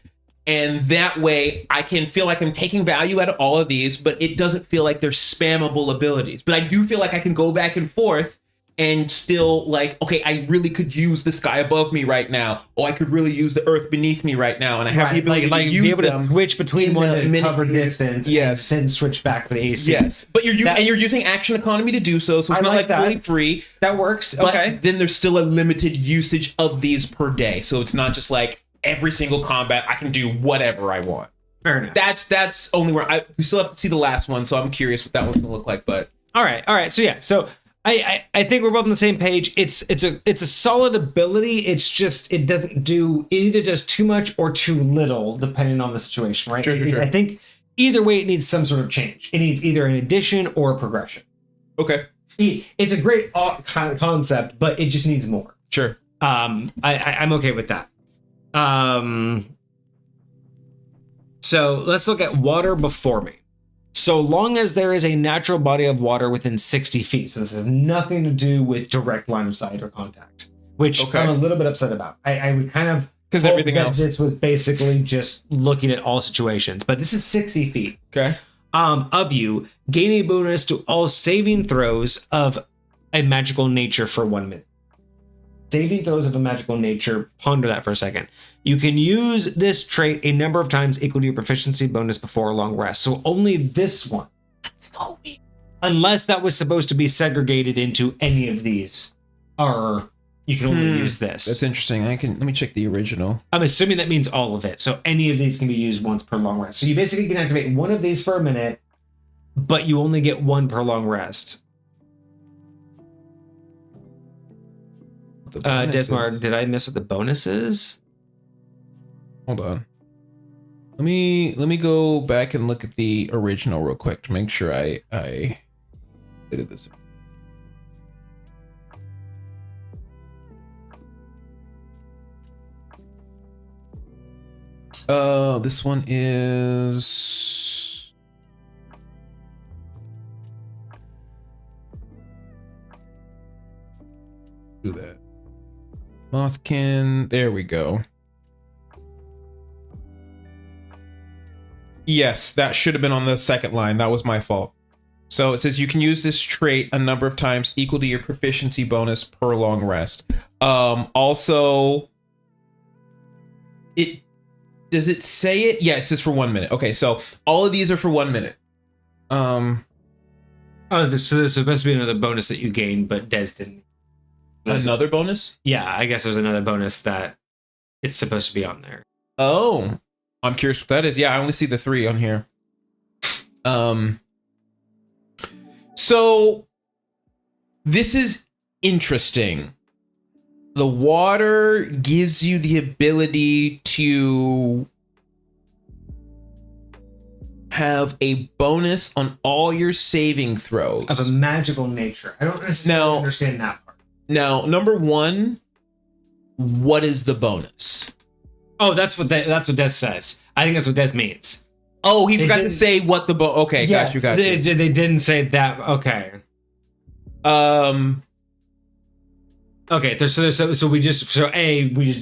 And that way I can feel like I'm taking value out of all of these, but it doesn't feel like they're spammable abilities. But I do feel like I can go back and forth and still like, okay, I really could use the sky above me right now, or I could really use the earth beneath me right now, and I have the ability to use be able them to switch between one that minute cover distance, yes, and then switch back to the AC. yes. But you're using action economy to do so, so it's not like fully free. That works. But okay. then there's still a limited usage of these per day, so it's not just like every single combat I can do whatever I want. Fair enough. That's only where we still have to see the last one, so I'm curious what that one's gonna look like. But all right. So yeah, so I think we're both on the same page. It's a solid ability. It's just it either does too much or too little depending on the situation, right? Sure. I think either way it needs some sort of change. It needs either an addition or a progression. Okay. It's a great concept, but it just needs more. Sure. I'm okay with that. So let's look at water before me. So long as there is a natural body of water within 60 feet. So this has nothing to do with direct line of sight or contact, which I'm a little bit upset about. I would kind of, because everything else, this was basically just looking at all situations, but this is 60 feet. Okay. Of you, gain a bonus to all saving throws of a magical nature for 1 minute. Saving throws of a magical nature, ponder that for a second. You can use this trait a number of times equal to your proficiency bonus before a long rest. So only this one. That's so weird. Unless that was supposed to be segregated into any of these. Or you can only use this. That's interesting. Let me check the original. I'm assuming that means all of it. So any of these can be used once per long rest. So you basically can activate one of these for a minute, but you only get one per long rest. Desmar, did I miss what the bonus is? Hold on. Let me go back and look at the original real quick to make sure I did this. This one is do that. Mothkin, there we go. Yes, that should have been on the second line. That was my fault. So it says you can use this trait a number of times equal to your proficiency bonus per long rest. Also, does it say it? Yeah, it says for 1 minute. Okay, so all of these are for 1 minute. So there's supposed to be another bonus that you gain, but Des didn't. Another bonus? Yeah, I guess there's another bonus that it's supposed to be on there. Oh, I'm curious what that is. Yeah, I only see the 3 on here. So this is interesting. The water gives you the ability to have a bonus on all your saving throws of a magical nature. I don't necessarily understand that part. Now, number one, what is the bonus? Oh, that's what Des says. I think that's what Des means. Oh, he forgot to say what the okay, yes, got you. They didn't say that. Okay. Okay, we just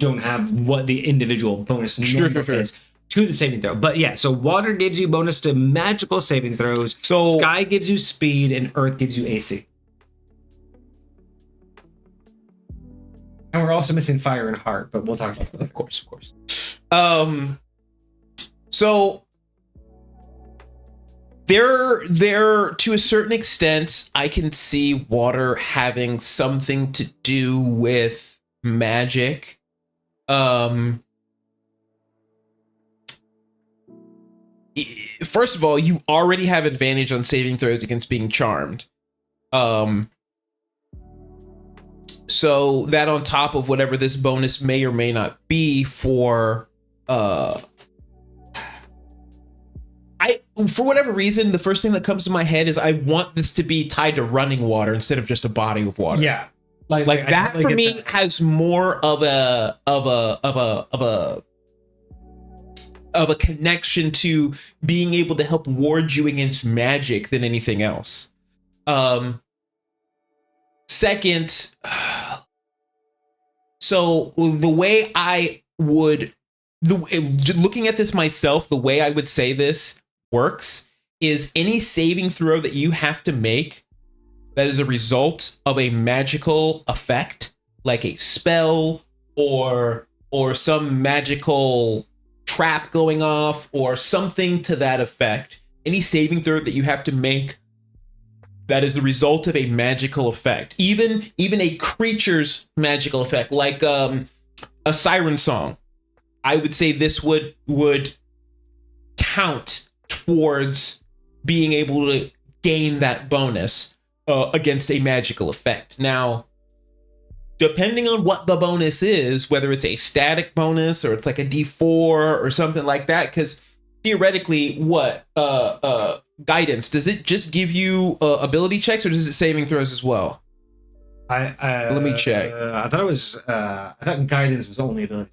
don't have what the individual bonus number is to the saving throw. But yeah, so water gives you bonus to magical saving throws. So sky gives you speed, and earth gives you AC. And we're also missing fire and heart, but we'll talk about that. Of course. So there to a certain extent, I can see water having something to do with magic. First of all, you already have advantage on saving throws against being charmed. So that on top of whatever this bonus may or may not be for for whatever reason, the first thing that comes to my head is I want this to be tied to running water instead of just a body of water. Yeah. Like that for me has more of a connection to being able to help ward you against magic than anything else. Second, so the way I would, looking at this myself, the way I would say this works is any saving throw that you have to make that is a result of a magical effect, like a spell or some magical trap going off or something to that effect. Any saving throw that you have to make that is the result of a magical effect, even a creature's magical effect, like a siren song, I would say this would count towards being able to gain that bonus against a magical effect. Now, depending on what the bonus is, whether it's a static bonus or it's like a D4 or something like that, because theoretically, what guidance, does it just give you ability checks, or does it saving throws as well? Let me check. I thought guidance was only ability.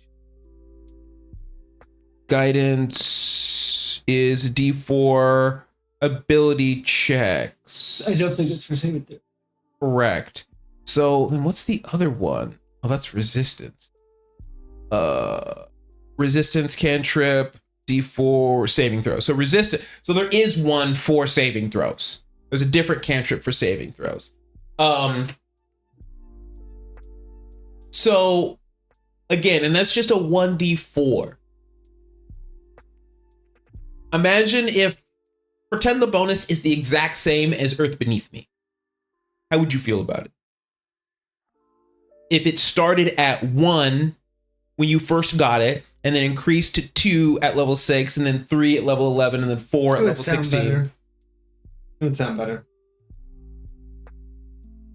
Guidance is D4 ability checks. I don't think it's for saving throw. Correct. So then what's the other one? Oh, that's resistance. Resistance cantrip, D4 saving throws. So resistance. So there is one for saving throws. There's a different cantrip for saving throws. So again, and that's just a 1d4. Imagine if, pretend the bonus is the exact same as Earth Beneath Me. How would you feel about it? If it started at 1 when you first got it, and then increased to 2 at level 6, and then 3 at level 11, and then 4 at level 16. Better. It would sound better.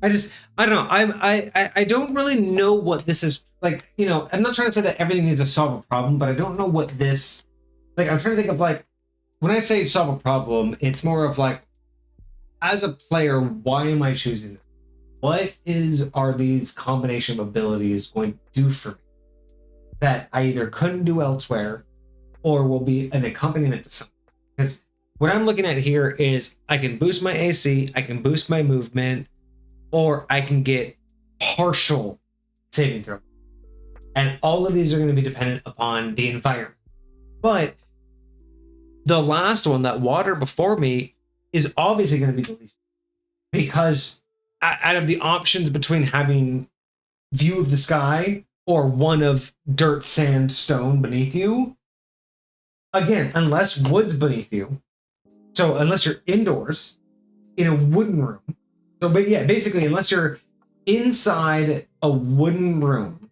I don't know. I don't really know what this is like. You know, I'm not trying to say that everything needs to solve a problem, but I don't know what this. Like, I'm trying to think of like when I say solve a problem, it's more of like, as a player, why am I choosing this? What are these combination of abilities going to do for me that I either couldn't do elsewhere or will be an accompaniment to something? Because what I'm looking at here is I can boost my AC, I can boost my movement, or I can get partial saving throw. And all of these are going to be dependent upon the environment. But the last one, that water before me, is obviously going to be the least. Because out of the options between having view of the sky or one of dirt, sand, stone beneath you, again, unless wood's beneath you, so unless you're indoors in a wooden room, so but yeah, basically, unless you're inside a wooden room,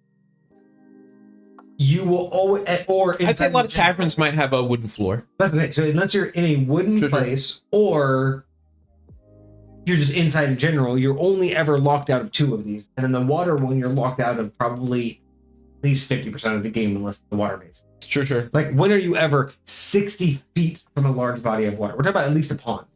you will always, or I'd say a lot of taverns might have a wooden floor. That's okay. So unless you're in a wooden place or you're just inside in general, you're only ever locked out of 2 of these. And then the water one, you're locked out of probably at least 50% of the game, unless the water base. Sure. Like, when are you ever 60 feet from a large body of water? We're talking about at least a pond.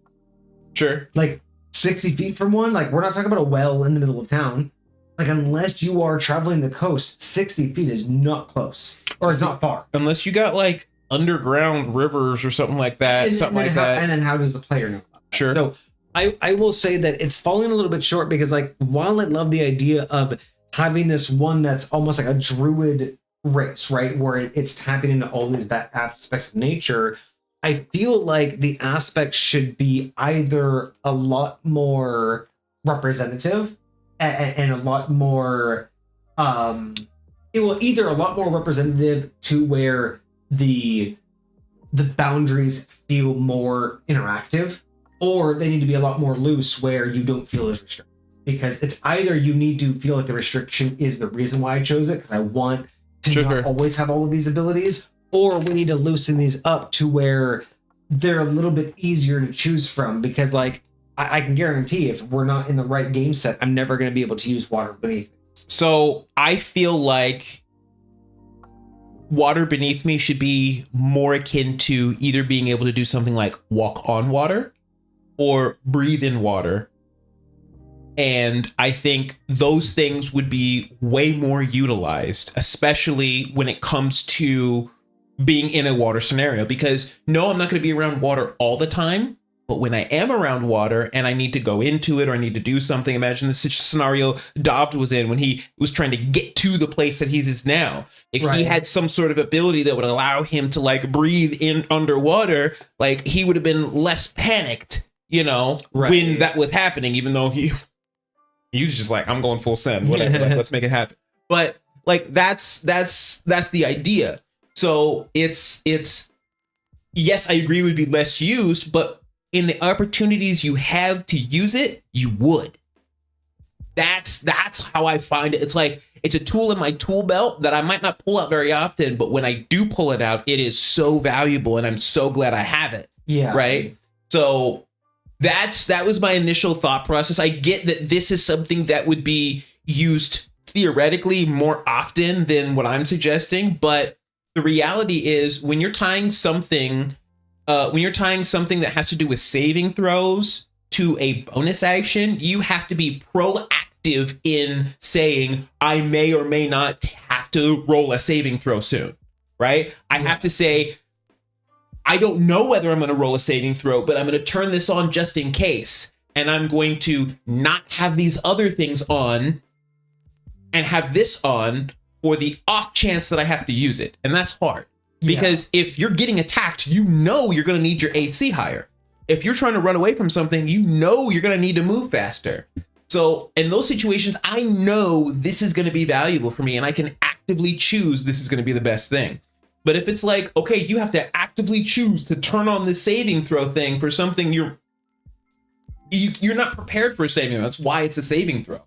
Sure. Like, 60 feet from one? Like, we're not talking about a well in the middle of town. Like, unless you are traveling the coast, 60 feet is not close. Or it's not far. Unless you got, like, underground rivers or something like that. And then how does the player know about that? Sure. So, I will say that it's falling a little bit short because, like, while I love the idea of having this one that's almost like a druid race, right, where it's tapping into all these aspects of nature, I feel like the aspects should be either a lot more representative and a lot more, it will either a lot more representative to where the boundaries feel more interactive, or they need to be a lot more loose where you don't feel as restricted. Because it's either you need to feel like the restriction is the reason why I chose it, because I want to not always have all of these abilities, or we need to loosen these up to where they're a little bit easier to choose from. Because, like, I can guarantee if we're not in the right game set, I'm never going to be able to use water beneath me. So I feel like water beneath me should be more akin to either being able to do something like walk on water or breathe in water. And I think those things would be way more utilized, especially when it comes to being in a water scenario. Because no, I'm not going to be around water all the time, But when I am around water and I need to go into it or I need to do something, imagine the scenario Davd was in when he was trying to get to the place that he's is now. If he had some sort of ability that would allow him to like breathe in underwater, like he would have been less panicked, you know, when that was happening, even though he was just like, I'm going full send, whatever, like, let's make it happen. But like that's the idea. So it's yes, I agree it would be less used, but in the opportunities you have to use it, you would. That's how I find it. It's like it's a tool in my tool belt that I might not pull out very often, but when I do pull it out, it is so valuable and I'm so glad I have it. Yeah. Right? So that was my initial thought process. I get that this is something that would be used theoretically more often than what I'm suggesting, but the reality is when you're tying something that has to do with saving throws to a bonus action, you have to be proactive in saying, I may or may not have to roll a saving throw soon, right? I have to say, I don't know whether I'm going to roll a saving throw, but I'm going to turn this on just in case. And I'm going to not have these other things on and have this on for the off chance that I have to use it. And that's hard because if you're getting attacked, you know you're going to need your AC higher. If you're trying to run away from something, you know you're going to need to move faster. So in those situations, I know this is going to be valuable for me and I can actively choose this is going to be the best thing. But if it's like, okay, you have to actively choose to turn on the saving throw thing for something you're not prepared for a saving throw. That's why it's a saving throw.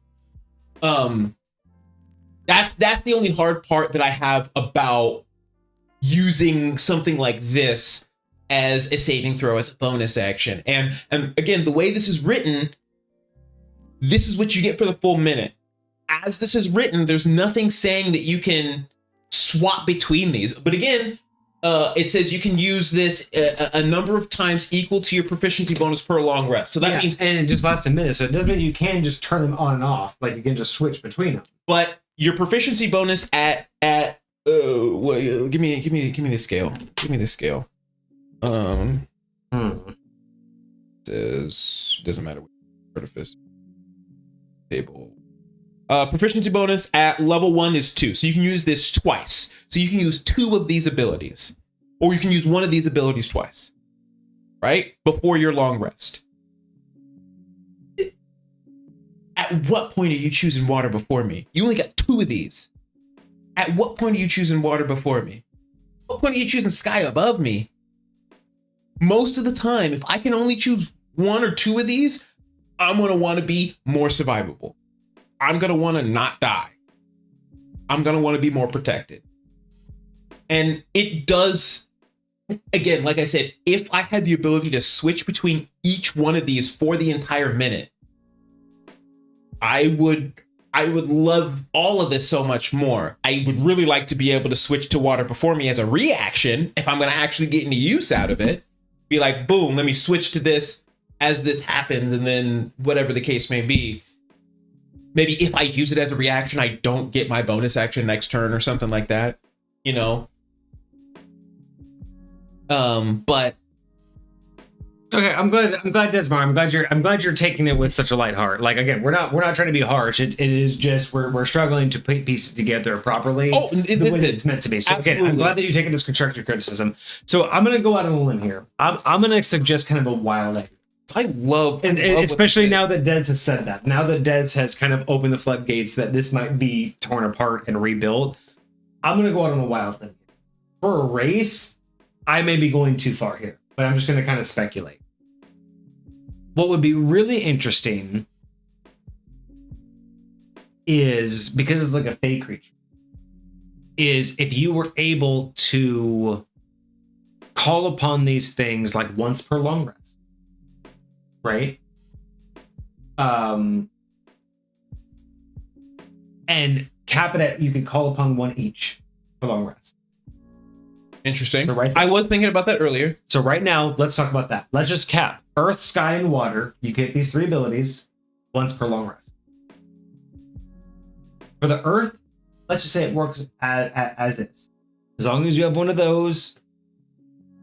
That's the only hard part that I have about using something like this as a saving throw, as a bonus action. And again, the way this is written, this is what you get for the full minute. As this is written, there's nothing saying that you can swap between these. But again, it says you can use this a number of times equal to your proficiency bonus per long rest. So that means... And it just lasts a minute. So it doesn't mean you can just turn them on and off. Like you can just switch between them. But your proficiency bonus at well, give me the scale. Give me the scale. Says doesn't matter what artifice table. Proficiency bonus at level 1 is 2. So you can use this twice. So you can use 2 of these abilities. Or you can use one of these abilities twice. Right? Before your long rest. At what point are you choosing water before me? You only got 2 of these. At what point are you choosing water before me? What point are you choosing sky above me? Most of the time, if I can only choose 1 or 2 of these, I'm going to want to be more survivable. I'm going to want to not die. I'm going to want to be more protected. And it does, again, like I said, if I had the ability to switch between each one of these for the entire minute, I would love all of this so much more. I would really like to be able to switch to water before me as a reaction if I'm going to actually get any use out of it. Be like, boom, let me switch to this as this happens, and then whatever the case may be. Maybe if I use it as a reaction, I don't get my bonus action next turn or something like that, you know? But okay, I'm glad, Desmar. I'm glad you're taking it with such a light heart. Like again, we're not trying to be harsh. It is just we're struggling to piece it together properly the way that it's meant to be. So again, I'm glad that you're taking this constructive criticism. So I'm gonna go out on a limb here. I'm gonna suggest kind of a wild idea. I love especially now that Dez has said that. Now that Dez has kind of opened the floodgates that this might be torn apart and rebuilt. I'm gonna go out on a wild limb. For a race, I may be going too far here, but I'm just gonna kind of speculate. What would be really interesting is, because it's like a fey creature, is if you were able to call upon these things like once per long rest. Right? And cap it at, you could call upon 1 each for long rest. Interesting. So I was thinking about that earlier. So right now, let's talk about that. Let's just cap Earth, Sky, and Water. You get these 3 abilities once per long rest. For the Earth, let's just say it works as is. As long as you have one of those,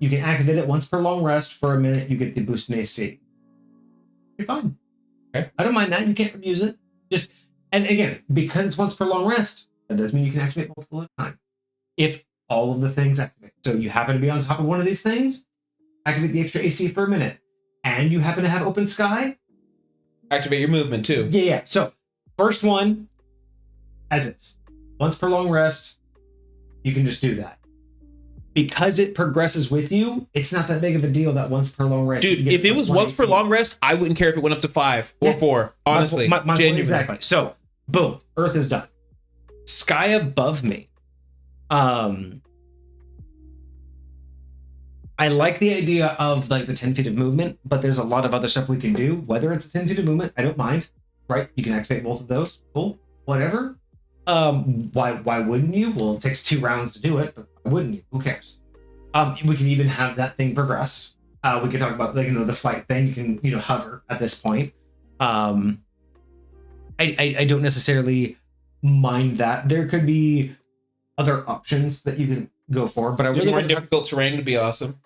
You can activate it once per long rest for a minute. You get the boost in AC. You're fine. Okay. I don't mind that. You can't abuse it. And again, because it's once per long rest, that doesn't mean you can activate multiple at a time. If all of the things activate. So you happen to be on top of one of these things, activate the extra AC for a minute. And you happen to have open sky, Activate your movement too. Yeah. So first one, as is. Once per long rest, you can just do that. Because it progresses with you, it's not that big of a deal that once per long rest. Dude, if it was once per long rest, I wouldn't care if it went up to 5 or 4. Honestly, my point genuinely. exactly. So, boom, Earth is done. Sky above me. I like the idea of like the 10 feet of movement, but there's a lot of other stuff we can do. Whether it's 10 feet of movement, I don't mind. Right? You can activate both of those. Cool. Whatever. Why wouldn't you? Well, it takes 2 rounds to do it, but why wouldn't you? Who cares? We can even have that thing progress. We can talk about like the flight thing. You can hover at this point. I don't necessarily mind that. There could be other options that you can go for, but I really more want difficult terrain would be awesome.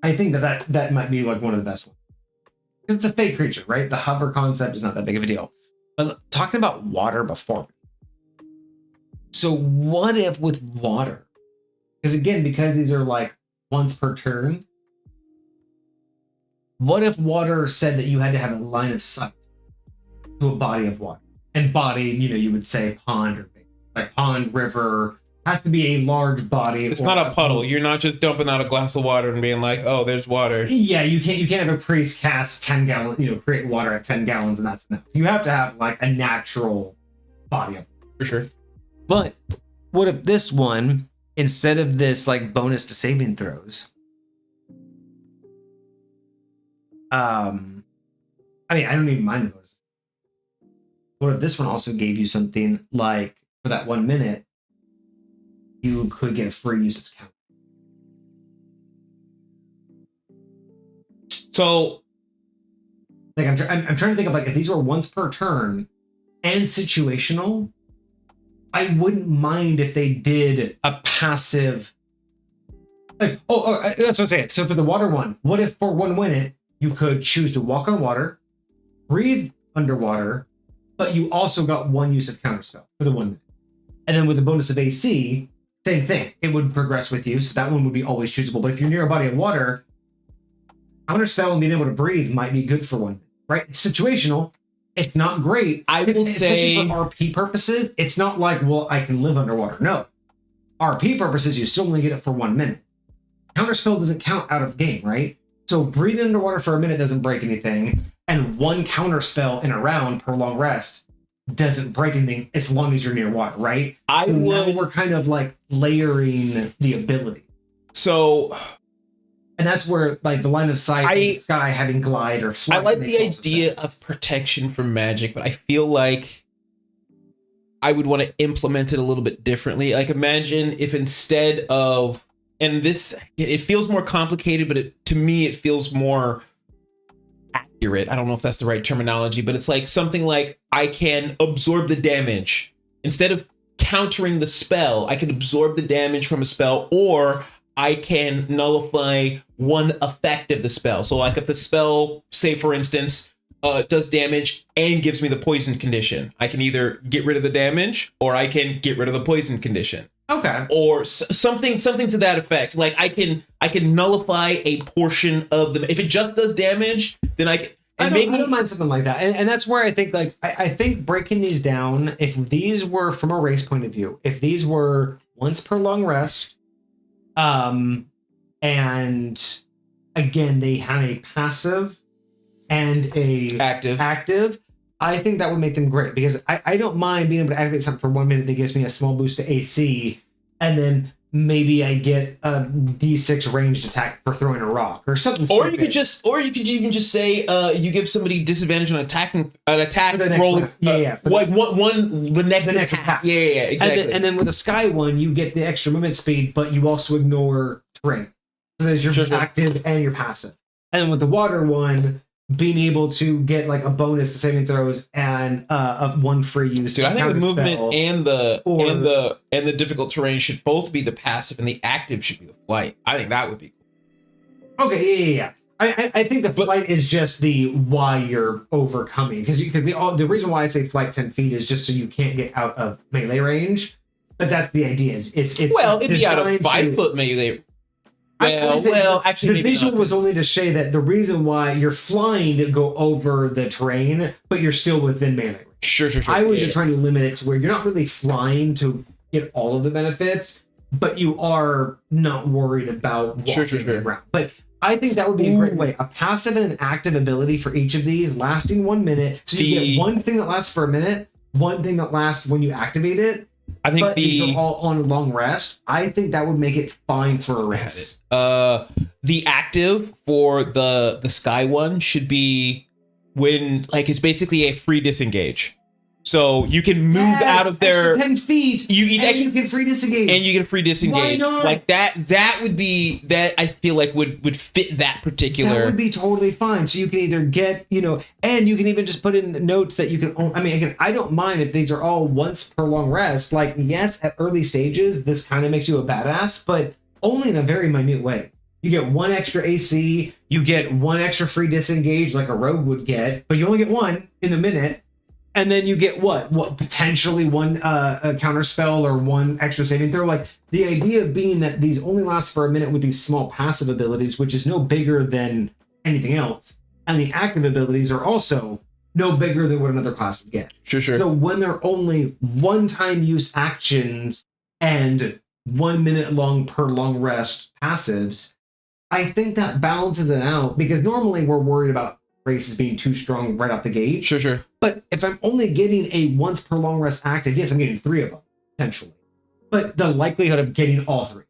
I think that might be like one of the best ones because it's a fake creature, right? The hover concept is not that big of a deal. But talking about water before. So what if with water? Because these are like once per turn. What if water said that you had to have a line of sight to a body of water? And body, you would say pond or like pond, river, has to be a large body. It's not a puddle. You're not just dumping out a glass of water and being like, oh, there's water. Yeah, you can't have a priest cast 10 gallons, create water at 10 gallons and that's enough. You have to have like a natural body of water. For sure. But what if this one, instead of this like bonus to saving throws, I don't even mind those. What if this one also gave you something like for that 1 minute, you could get a free use of count. So, like I'm trying to think of like if these were once per turn and situational, I wouldn't mind if they did a passive. Like, that's what I'm saying. So for the water one, what if for 1 minute you could choose to walk on water, breathe underwater, but you also got 1 use of counterspell for the 1 minute, and then with the bonus of AC. Same thing. It would progress with you, so that one would be always choosable. But if you're near a body of water, counterspell and being able to breathe might be good for 1 minute, right? It's situational. It's not great. I will say, especially for RP purposes, it's not like, well, I can live underwater. No. RP purposes, you still only get it for 1 minute. Counterspell doesn't count out of game, right? So breathing underwater for a minute doesn't break anything, and 1 counterspell in a round per long rest doesn't break anything as long as you're near water, right? Now we're kind of like layering the ability. So, and that's where like the line of sight, the sky having glide or flight. I like the idea of protection from magic, but I feel like I would want to implement it a little bit differently. Like imagine if instead of, and this, it feels more complicated, but to me it feels more accurate. I don't know if that's the right terminology, but it's like something like I can absorb the damage. Instead of countering the spell, I can absorb the damage from a spell, or I can nullify 1 effect of the spell. So like if the spell, say for instance, does damage and gives me the poison condition, I can either get rid of the damage or I can get rid of the poison condition. Okay. Or something to that effect. Like I can nullify a portion of the. If it just does damage, then I can. I don't mind something like that. And that's where I think like I think breaking these down. If these were from a race point of view, if these were once per long rest, and again they had a passive and a active. I think that would make them great because I don't mind being able to activate something for 1 minute that gives me a small boost to AC, and then maybe I get a D6 ranged attack for throwing a rock or something. Or you could even just say you give somebody disadvantage on an attack roll. Like the next attack. Yeah, exactly. And then with the sky one, you get the extra movement speed, but you also ignore terrain. So there's your active and your passive. And then with the water one, being able to get like a bonus to saving throws and a 1 free use. Dude, I think the movement and the difficult terrain should both be the passive, and the active should be the flight. I think that would be cool. Okay, yeah. I think the flight is just the why you're overcoming, because the reason why I say flight 10 feet is just so you can't get out of melee range. But that's the idea. It's it'd be out of 5-foot melee. Well, actually, the visual was only to say that the reason why you're flying to go over the terrain, but you're still within melee range. Sure. I was just trying to limit it to where you're not really flying to get all of the benefits, but you are not worried about walking around. But I think that would be a great way. A passive and an active ability for each of these lasting 1 minute. So you get one thing that lasts for a minute, one thing that lasts when you activate it. I think these are all on a long rest. I think that would make it fine for a race. The active for the Sky one should be when it's basically a free disengage. So you can move out of there 10 feet. You get free disengage. And you get a free disengage. Why not? Like that would be that I feel like would fit that particular. That would be totally fine. So you can either get, and you can even just put in notes that you can again, I don't mind if these are all once per long rest. Like, yes, at early stages, this kind of makes you a badass, but only in a very minute way. You get one extra AC, you get one extra free disengage like a rogue would get, but you only get one in a minute. And then you get what potentially one a counter spell or one extra saving throw. Like, the idea being that these only last for a minute with these small passive abilities, which is no bigger than anything else. And the active abilities are also no bigger than what another class would get. Sure. So when they're only one-time use actions and 1 minute long per long rest passives, I think that balances it out, because normally we're worried about races being too strong right out the gate. Sure. But if I'm only getting a once per long rest active, yes, I'm getting 3 of them, potentially. But the likelihood of getting all 3.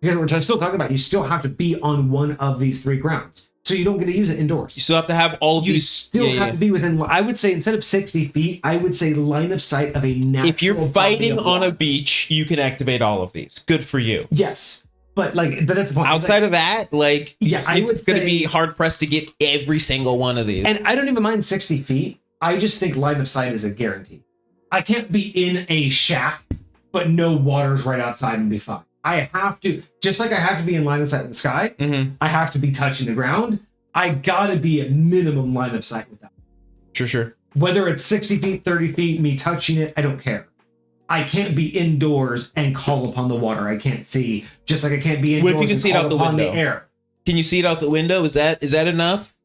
Because we're still talking about, you still have to be on one of these 3 grounds. So you don't get to use it indoors. You still have to have all of these. You still have to be within, I would say, instead of 60 feet, I would say line of sight of a natural. If you're fighting on a beach, you can activate all of these. Good for you. Yes. But that's the point. Outside of that, it's going to be hard pressed to get every single one of these. And I don't even mind 60 feet. I just think line of sight is a guarantee. I can't be in a shack, but no water's right outside and be fine. I have to, just like I have to be in line of sight in the sky, I have to be touching the ground. I gotta be at minimum line of sight with that. Sure. Whether it's 60 feet, 30 feet, me touching it, I don't care. I can't be indoors and call upon the water. I can't see, just like I can't be indoors. What if you can see it out the window? The air. Can you see it out the window? Is that enough?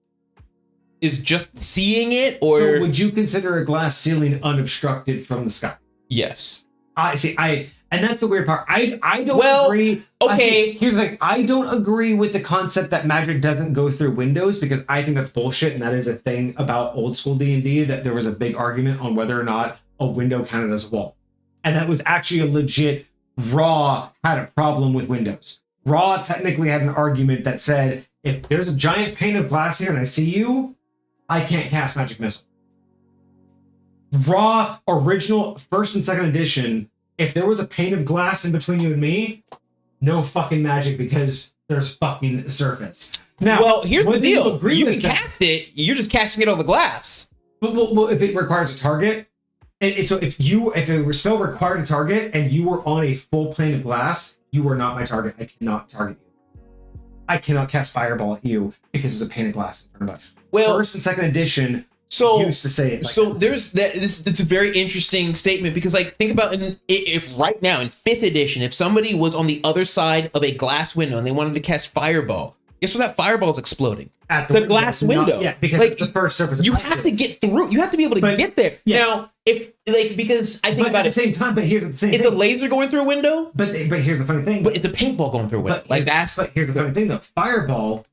Is just seeing it, or so would you consider a glass ceiling unobstructed from the sky? Yes. And that's the weird part. I don't agree. Okay. Here's the thing. I don't agree with the concept that magic doesn't go through windows, because I think that's bullshit, and that is a thing about old school D&D, that there was a big argument on whether or not a window counted as a wall. And that was actually a legit, Raw had a problem with windows. Raw technically had an argument that said, if there's a giant pane of glass here and I see you, I can't cast Magic Missile. Raw, original, first and second edition, if there was a pane of glass in between you and me, no fucking magic, because there's fucking surface. Now, well, here's the deal. You can cast it, you're just casting it over glass. Well, if it requires a target, and so if it were still required a target and you were on a full plane of glass, you were not my target. I cannot target you. I cannot cast Fireball at you because there's a pane of glass in front of us. Well, first and second edition used to say it. There's that. It's a very interesting statement, because think about if right now in 5th edition, if somebody was on the other side of a glass window and they wanted to cast Fireball, guess what? That Fireball is exploding at the glass window. Because it's the first surface. You have to get through. You have to be able to get there. Yes. Now, because I think about it at the same time. But here's the same thing. It's a laser going through a window. But here's the funny thing. But it's a paintball going through a window. But here's the funny thing though. Fireball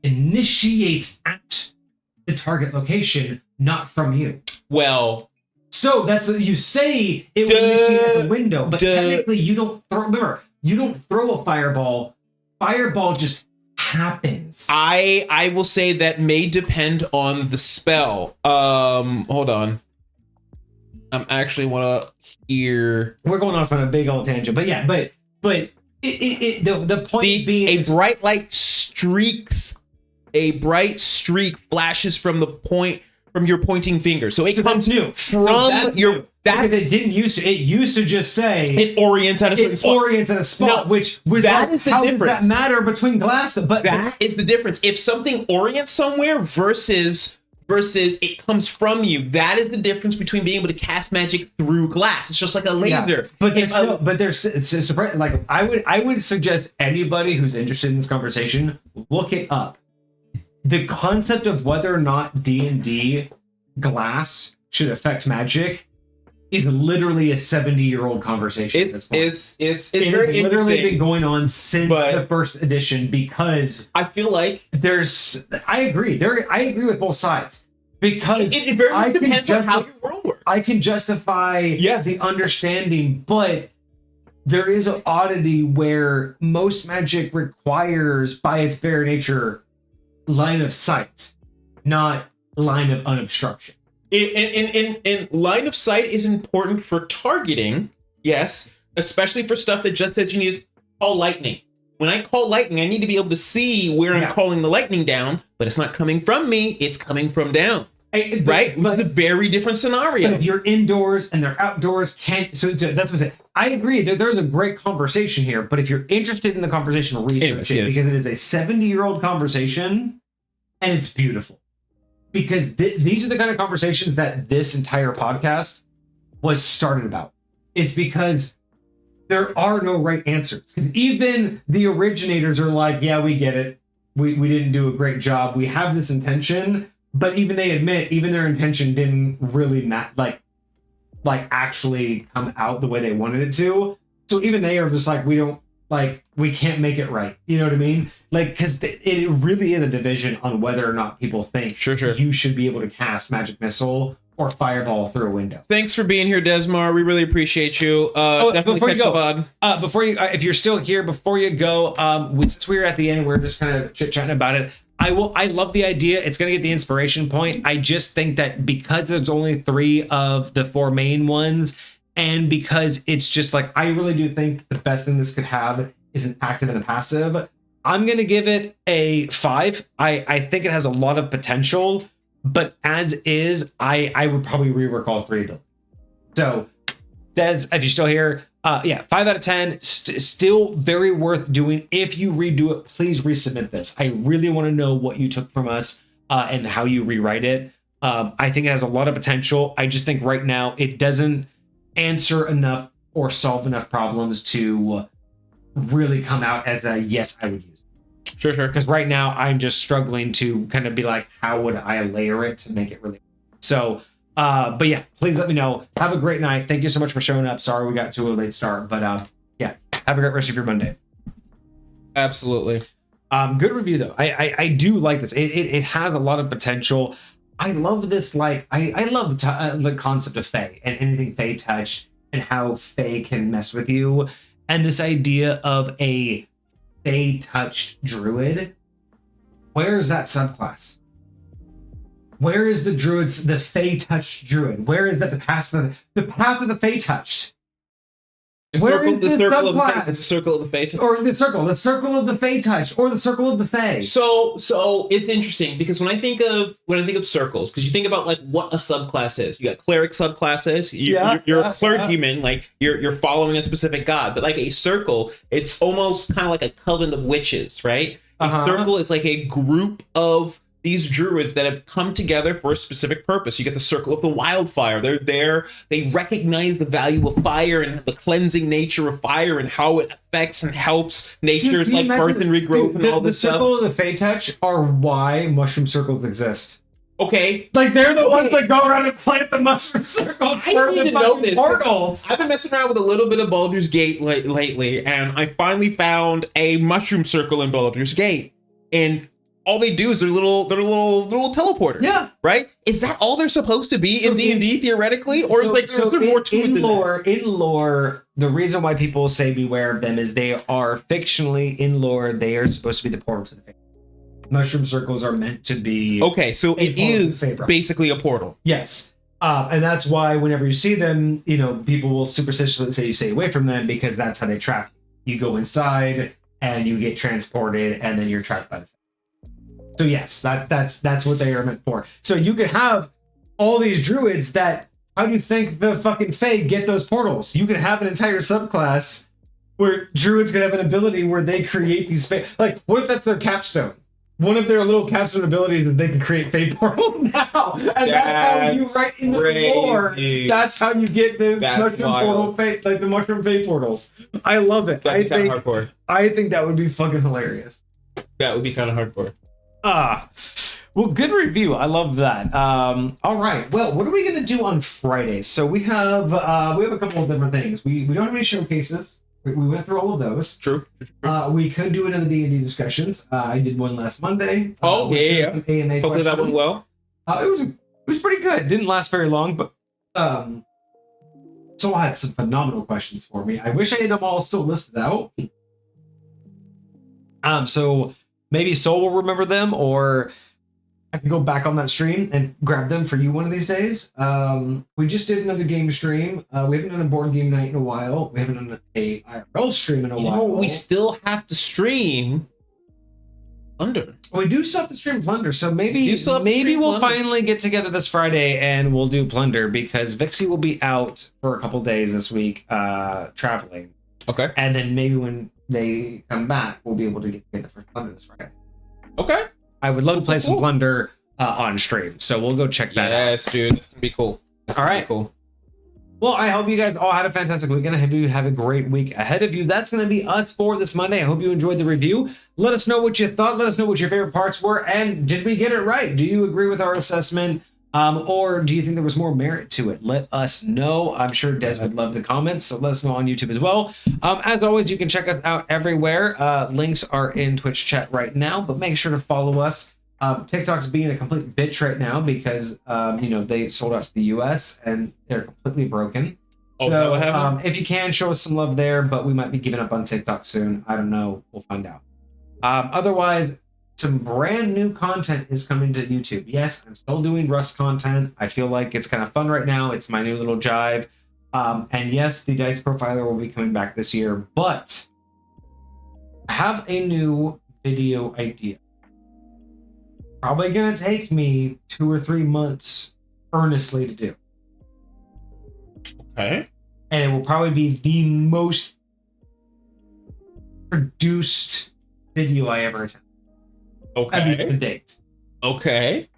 initiates at the target location, not from you. Well, so that's what you say. It would initiate at the window, but technically you don't throw. Remember, you don't throw a fireball. Fireball just happens. I will say that may depend on the spell. Hold on. I'm actually want to hear. We're going off on a big old tangent, but the point being, a bright light streaks. A bright streak flashes from the point from your pointing finger. So it So comes that's new. from That's your new. that Because it didn't used to. It used to just say it orients at a certain it spot. orients at a spot, No, which was that like, is the how difference. does that matter between glass? But That is the difference. If something orients somewhere versus it comes from you, that is the difference between being able to cast magic through glass. It's just like a laser. But there's it's surprising. Like I would suggest anybody who's interested in this conversation look it up. The concept of whether or not D&D glass should affect magic is literally a 70-year-old conversation. It's it very has literally interesting. been going on since But- the first edition because I feel like I agree with both sides because it very I much can depends on how justify- your world works. I can justify Yes. the understanding, but there is an oddity where most magic requires, by its very nature, line of sight, not line of unobstruction. In line of sight is important for targeting, yes, especially for stuff that just says you need to call lightning. When I call lightning, I need to be able to see where I'm calling the lightning down, but it's not coming from me, it's coming from down. Right? Which is a very different scenario. But if you're indoors and they're outdoors, so that's what I'm saying. I agree that there's a great conversation here, but if you're interested in the conversation, research it because it is a 70-year-old conversation and it's beautiful. Because these are the kind of conversations that this entire podcast was started about. It's because there are no right answers. Even the originators are like, yeah, we get it. We didn't do a great job. We have this intention, but even they admit, even their intention didn't really actually come out the way they wanted it to. So even they are just like, we can't make it right. You know what I mean? Like, because it really is a division on whether or not people think Sure. you should be able to cast Magic Missile or Fireball through a window. Thanks for being here, Desmar. We really appreciate you. Definitely catch the VOD. Before you, if you're still here, before you go, since we were at the end, we're just kind of chit-chatting about it. I love the idea. It's going to get the inspiration point. I just think that because there's only 3 of the 4 main ones, and because it's just like, I really do think the best thing this could have is an active and a passive. I'm going to give it a 5. I think it has a lot of potential, but as is, I would probably rework all 3 of them. So, Des, if you're still here, 5 out of 10, still very worth doing. If you redo it, please resubmit this. I really want to know what you took from us and how you rewrite it. I think it has a lot of potential. I just think right now it doesn't answer enough or solve enough problems to really come out as a yes, I would use it. Sure. Because right now I'm just struggling to kind of be like, how would I layer it to make it really so. But yeah, please let me know. Have a great night. Thank you so much for showing up. Sorry we got to a late start, but yeah, have a great rest of your Monday. Absolutely. Good review though. I do like this. It has a lot of potential. I love this. Like I love the concept of Fae and anything Fae touched and how Fae can mess with you, and this idea of a Fae touched druid. Where is that subclass? Where is the druids, the Fae touched druid? Where is that the path of the Fae touched? Where is the subclass? The circle of the Fae. Or the circle of the Fae touch, or the circle of the Fae. So it's interesting because when I think of circles, because you think about like what a subclass is. You got cleric subclasses. You're a clergyman, like you're following a specific god. But like a circle, it's almost kind of like a coven of witches, right? A circle is like a group of these druids that have come together for a specific purpose. You get the circle of the wildfire. They're there. They recognize the value of fire and the cleansing nature of fire and how it affects and helps nature's like birth and regrowth and all this stuff. The circle of the Fae touch are why mushroom circles exist. Okay. Like they're the ones that go around and plant the mushroom circles. I need to know this. Portals. I've been messing around with a little bit of Baldur's Gate lately, and I finally found a mushroom circle in Baldur's Gate. And all they do is they're little teleporters. Yeah. Right? Is that all they're supposed to be in D&D theoretically? Or is there more to it than that? In lore, the reason why people say beware of them is they are fictionally in lore, they are supposed to be the portal to the Fae. Mushroom circles are meant to be Okay, so it is basically a portal. Yes. And that's why whenever you see them, people will superstitiously say you stay away from them because that's how they trap you. You go inside and you get transported and then you're trapped by the Fae. So yes, that's what they are meant for. So you could have all these druids that, how do you think the fucking Fae get those portals? You could have an entire subclass where druids could have an ability where they create these Fae. Like, what if that's their capstone? One of their little capstone abilities is they can create Fae portals now. And that's how you write in the lore. That's how you get the mushroom portal Fae, like the mushroom Fae portals. I love it. I think that would be fucking hilarious. That would be kind of hardcore. Well, good review. I love that. All right. Well, what are we gonna do on Friday? So we have a couple of different things. We don't have any showcases. We went through all of those. True. We could do another D&D discussions. I did one last Monday. Yeah. Hopefully that went well. It was pretty good. Didn't last very long, but Soul had some phenomenal questions for me. I wish I had them all still listed out. So maybe Soul will remember them, or I can go back on that stream and grab them for you one of these days. We just did another game stream. We haven't done a board game night in a while. We haven't done a IRL stream in a while. We still have to stream Plunder. We do still have to stream Plunder, so maybe we'll finally get together this Friday and we'll do Plunder, because Vixie will be out for a couple days this week traveling. Okay. And then maybe when they come back, we'll be able to get together for Plunder this Friday. Okay. I would love to play some Plunder on stream, so we'll go check that out. Yes, dude, that's gonna be cool. All right, cool. Well, I hope you guys all had a fantastic weekend. I hope you have a great week ahead of you. That's going to be us for this Monday. I hope you enjoyed the review. Let us know what you thought. Let us know what your favorite parts were, and did we get it right? Do you agree with our assessment, or do you think there was more merit to it? Let us know. I'm sure Des would love the comments, so let us know on YouTube as well. As always, you can check us out everywhere. Links are in Twitch chat right now, but make sure to follow us. TikTok's being a complete bitch right now because they sold out to the US and they're completely broken. So if you can, show us some love there, but we might be giving up on TikTok soon. I don't know. We'll find out. Otherwise, some brand new content is coming to YouTube. Yes, I'm still doing Rust content. I feel like it's kind of fun right now. It's my new little jive. And yes, the Dice Profiler will be coming back this year, but I have a new video idea. Probably gonna take me 2 or 3 months earnestly to do. Okay. And it will probably be the most produced video I ever attempted. Okay. At least to date. Okay.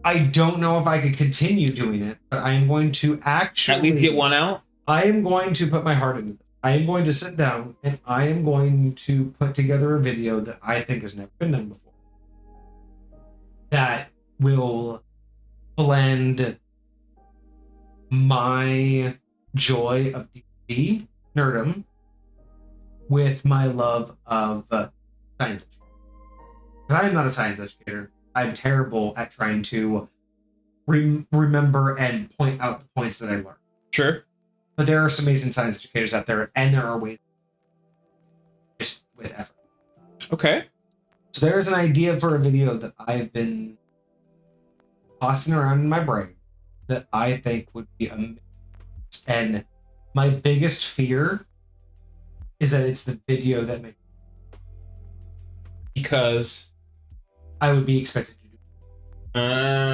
I don't know if I could continue doing it, but I am going to actually at least get one out. I am going to put my heart into this. I am going to sit down and I am going to put together a video that I think has never been done before. That will blend my joy of D&D nerdom with my love of science education. Because I am not a science educator. I'm terrible at trying to remember and point out the points that I learned. Sure. But there are some amazing science educators out there, and there are ways just with effort. Okay. So there's an idea for a video that I've been tossing around in my brain that I think would be amazing. And my biggest fear is that it's the video that makes, because I would be expected to do.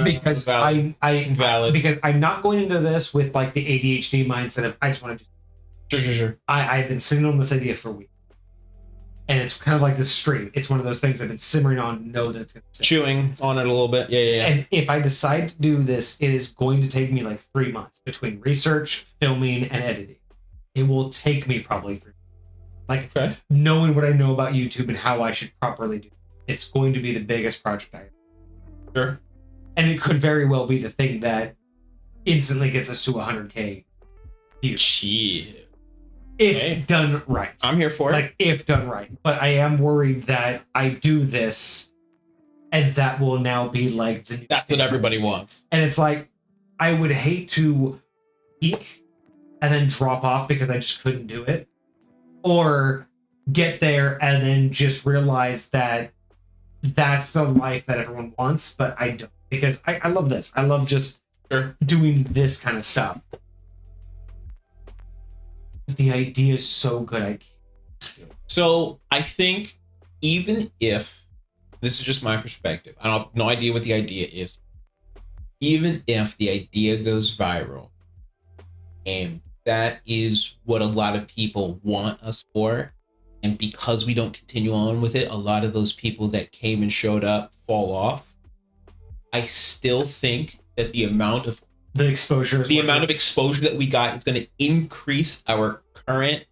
Because valid. Because I'm not going into this with like the ADHD mindset of I just want to do. Sure. I've been sitting on this idea for weeks, and it's kind of like this stream. It's one of those things I've been simmering on, know that it's going to chewing on it a little bit. Yeah. And if I decide to do this, it is going to take me like 3 months between research, filming, and editing. It will take me probably 3 months. Like knowing what I know about YouTube and how I should properly do it. It's going to be the biggest project I have. Sure. And it could very well be the thing that instantly gets us to 100K views. Shit. If done right. I'm here for it. Like, if done right. But I am worried that I do this and that will now be like the new That's thing. what everybody wants. And it's like, I would hate to peak and then drop off because I just couldn't do it. Or get there and then just realize that that's the life that everyone wants, but I don't. Because I love this. I love just doing this kind of stuff. The idea is so good. I can't do it. So I think even if, this is just my perspective, I have no idea what the idea is, even if the idea goes viral, and that is what a lot of people want us for, and because we don't continue on with it, a lot of those people that came and showed up fall off. I still think that the amount of exposure that we got is going to increase our current,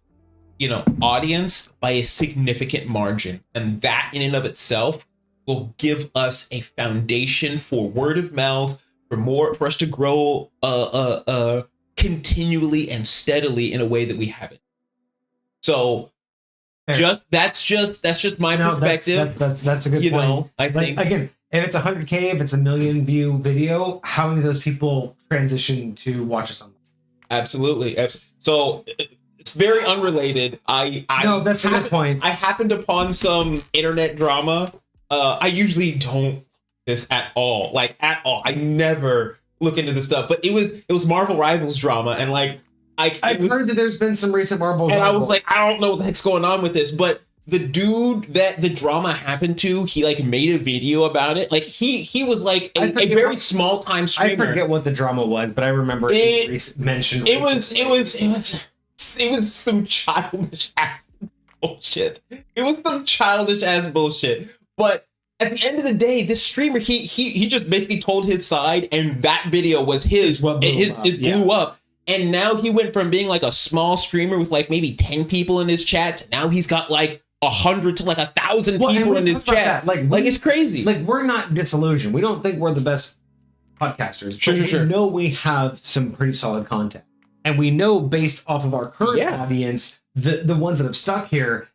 audience by a significant margin, and that in and of itself will give us a foundation for word of mouth, for us to grow continually and steadily in a way that we haven't. So that's just my perspective. That's a good point. I think again, if it's 100K, if it's a 1 million view video, how many of those people transition to watch us on? Absolutely. So it's very unrelated. No, that's a good point. I happened upon some internet drama. I usually don't this at all. Like at all. I never look into this stuff. But it was Marvel Rivals drama, and like I've heard that there's been some recent Marvel and Rivals. I was like, I don't know what the heck's going on with this, but the dude that the drama happened to, he like made a video about it. Like he was like a very small time streamer. I forget what the drama was, but I remember it mentioned. It was some childish ass bullshit. It was some childish ass bullshit. But at the end of the day, this streamer, he just basically told his side, and that video was his. It blew up. And now he went from being like a small streamer with like maybe 10 people in his chat to now he's got like 100 to like 1,000 people in his chat. Like it's crazy. Like we're not disillusioned. We don't think we're the best podcasters. But we know we have some pretty solid content. And we know based off of our current audience, the ones that have stuck here,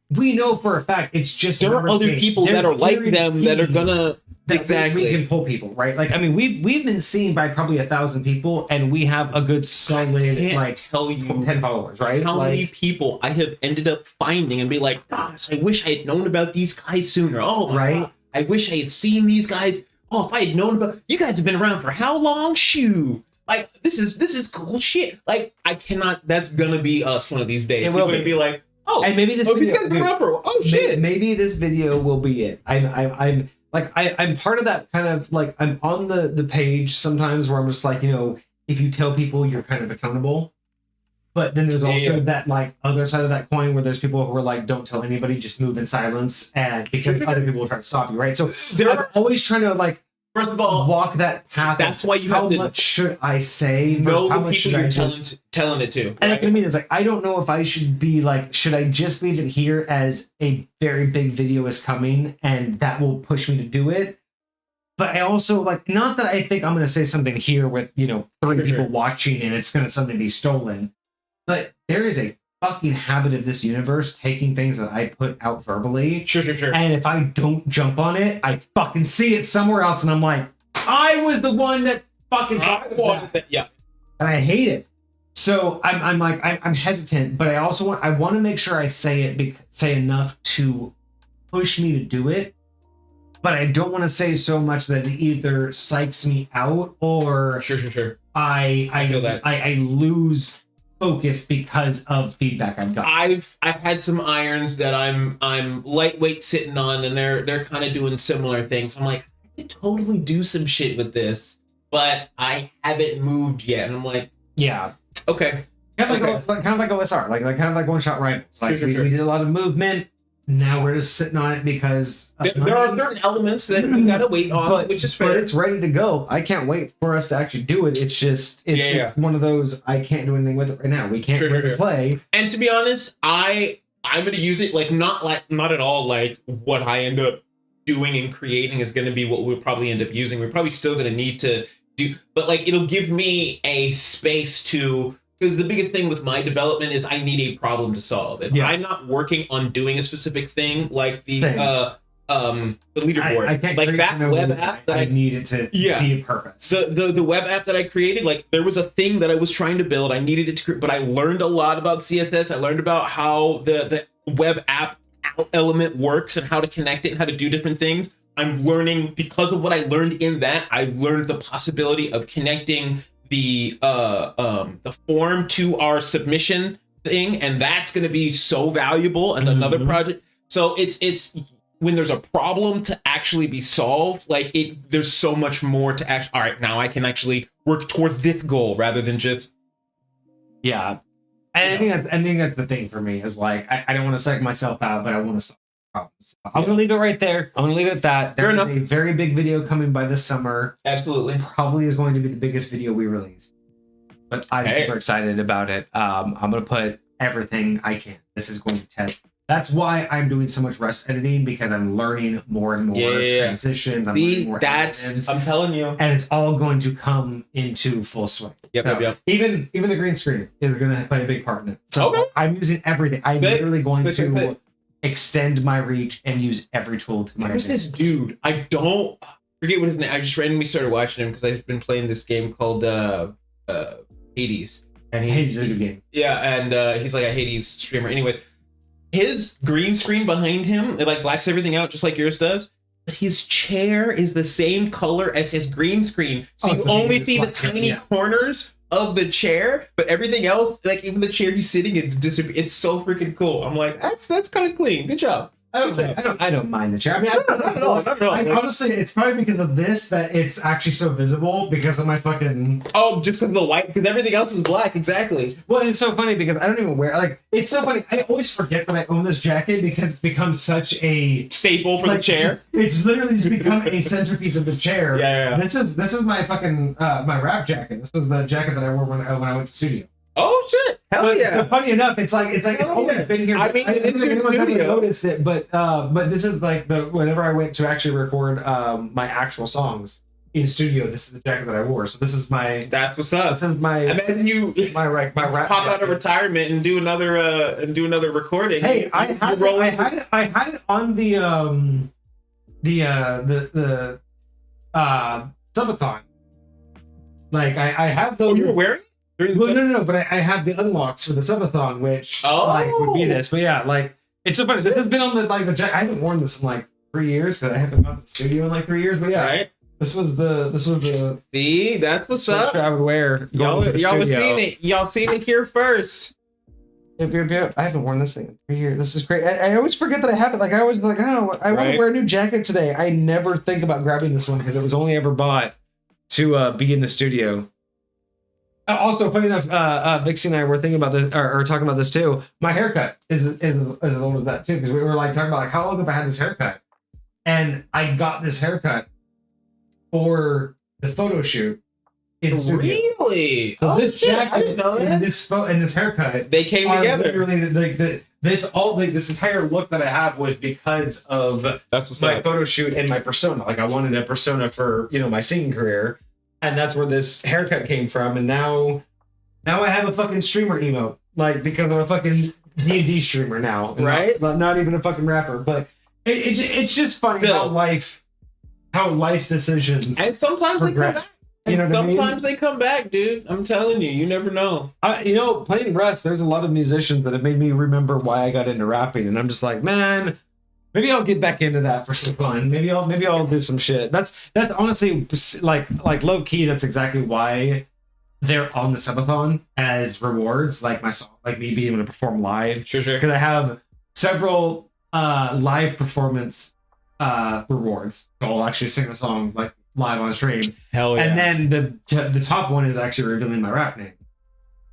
we know for a fact it's just there are other people that are like them that are gonna we can pull people, right? Like I mean, we've been seen by probably 1,000 people, and we have a good solid tell you 10 followers, right? How many people I have ended up finding and be like, gosh, I wish I had known about these guys sooner. Oh my God, I wish I had seen these guys. Oh, if I had known about you guys have been around for how long? Shoo. Like this is cool shit. Like I cannot. That's gonna be us one of these days. We're gonna be like, oh, and maybe this video, these guys been around for. Oh shit. Maybe this video will be it. I'm part of that kind of like I'm on the page sometimes where I'm just like, if you tell people you're kind of accountable. But then there's also that like other side of that coin where there's people who are like, don't tell anybody, just move in silence, and because other people will try to stop you, right? So I'm always trying to like, first of all, walk that path. That's why you have to. How much should I say? Know how the much people you're telling it to. And that's what I mean. It's like I don't know if I should be like, should I just leave it here as a very big video is coming, and that will push me to do it. But I also like, not that I think I'm going to say something here with 3 people watching and it's going to suddenly be stolen. But there is a fucking habit of this universe taking things that I put out verbally. Sure. And if I don't jump on it, I fucking see it somewhere else, and I'm like, I was the one that fucking wanted that. Yeah. And I hate it. So I'm hesitant, but I also want to make sure I say enough to push me to do it. But I don't want to say so much that it either psychs me out or sure. I feel that. I lose focus because of feedback I've got. I've had some irons that I'm lightweight sitting on, and they're kind of doing similar things. I'm like, I could totally do some shit with this, but I haven't moved yet. And I'm like, yeah, okay, kind of like OSR, like kind of like one shot rifles. Like we did a lot of movement. Now we're just sitting on it because there are certain elements that we gotta wait on, which is fair. But it's ready to go. I can't wait for us to actually do it. It's just it's one of those I can't do anything with it right now. We can't play. And to be honest, I'm gonna use it not at all like what I end up doing and creating is gonna be what we'll probably end up using. We're probably still gonna need to do, but like it'll give me a space to. Because the biggest thing with my development is I need a problem to solve. If I'm not working on doing a specific thing, like the leaderboard, I can't like that web app that I need it to be a purpose. The web app that I created, like there was a thing that I was trying to build. I needed it to, but I learned a lot about CSS. I learned about how the web app element works and how to connect it and how to do different things. I'm learning because of what I learned in that. I learned the possibility of connecting the form to our submission thing, and that's going to be so valuable and another project. So it's when there's a problem to actually be solved, like there's so much more to actually, all right, now I can actually work towards this goal rather than just. Yeah. And I think that's the thing for me is like, I don't want to psych myself out, but I want to solve problems. So I'm going to leave it right there. I'm going to leave it at that. There is a very big video coming by this summer. Absolutely. Probably is going to be the biggest video we release. But I'm super excited about it. I'm going to put everything I can. This is going to test. That's why I'm doing so much Rust editing, because I'm learning more and more transitions. See, I'm telling you. And it's all going to come into full swing. Yep. Even the green screen is going to play a big part in it. So I'm using everything. I'm literally going to extend my reach and use every tool to my advantage. There's this dude. I don't forget what his name. I just randomly started watching him because I've been playing this game called Hades. And he's a game. Yeah, and he's like a Hades streamer. Anyways, his green screen behind him, it like blacks everything out just like yours does. But his chair is the same color as his green screen. So you only see the tiny corners of the chair, but everything else, like even the chair he's sitting in, it's so freaking cool. I'm like, that's kind of clean. Good job. I don't mind the chair. I mean, not at all. Honestly, it's probably because of this that it's actually so visible because of my fucking. Oh, just because of the white, because everything else is black. Exactly. Well, it's so funny because I don't even wear it's so funny. I always forget that I own this jacket because it's become such a staple for the chair. It's literally just become a centerpiece of the chair. Yeah. This is my fucking my rap jacket. This was the jacket that I wore when I went to studio. Oh shit! Hell yeah! But funny enough, it's always been here. I mean, it's your studio. Noticed it, but this is like whenever I went to actually record my actual songs in studio, this is the jacket that I wore. So this is my. That's what's up. This is my. Imagine you my rap pop jacket. out of retirement and do another recording. Hey, I had it on the subathon. Like I have those. Oh, you were wearing? Well, no, but I have the unlocks for the subathon, which would be this. But yeah, like it's so funny. This has been on the jacket. I haven't worn this in like 3 years because I haven't gone to the studio in like 3 years. But yeah, right. This was the. See, that's what's up. I would wear. Y'all have seen it. Y'all seen it here first. Yep. I haven't worn this thing in 3 years. This is great. I always forget that I have it. Like I always be like, oh, I want to wear a new jacket today. I never think about grabbing this one because it was only ever bought to be in the studio. Also, funny enough, Vixie and I were thinking about this, or talking about this too. My haircut is as old as that too, because we were like talking about like how long have I had this haircut, and I got this haircut for the photo shoot. Really? So this jacket I didn't know that. and this haircut, they came together. Literally, this entire look that I have was because of my photo shoot and my persona. Like I wanted a persona for my singing career. And that's where this haircut came from, and now I have a fucking streamer emote, like because I'm a fucking D&D streamer now, right? Not even a fucking rapper, but it's just funny how life's decisions. And sometimes progress. They come back. Sometimes they come back, dude. I'm telling you, you never know. Playing Rust, there's a lot of musicians that have made me remember why I got into rapping, and I'm just like, man. Maybe I'll get back into that for some fun. Maybe I'll do some shit. That's honestly like low key. That's exactly why they're on the subathon as rewards. Like my song, like me being able to perform live. Sure. Because I have several live performance rewards. So I'll actually sing a song like live on stream. Hell yeah! And then the top one is actually revealing my rap name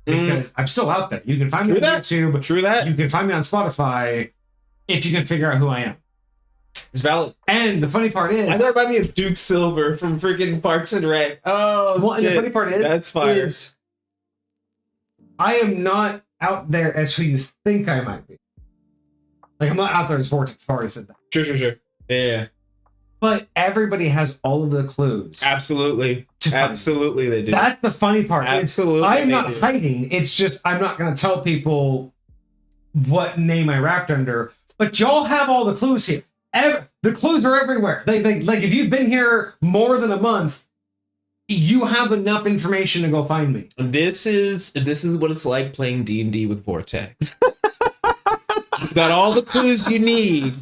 because I'm still out there. You can find me on YouTube. True that. You can find me on Spotify. If you can figure out who I am. It's valid. And the funny part is... I thought it reminded me of Duke Silver from freaking Parks and Rec. Oh, well, shit. And the funny part is... That's fire. I am not out there as who you think I might be. Like, I'm not out there as Vortex. Sorry, I said that. Sure. Yeah. But everybody has all of the clues. Absolutely. Absolutely they do. That's the funny part. Absolutely I'm not hiding. It's just I'm not going to tell people what name I rapped under, but y'all have all the clues here. The clues are everywhere. Like if you've been here more than a month, you have enough information to go find me. This is what it's like playing D&D with Vortex. You've got all the clues you need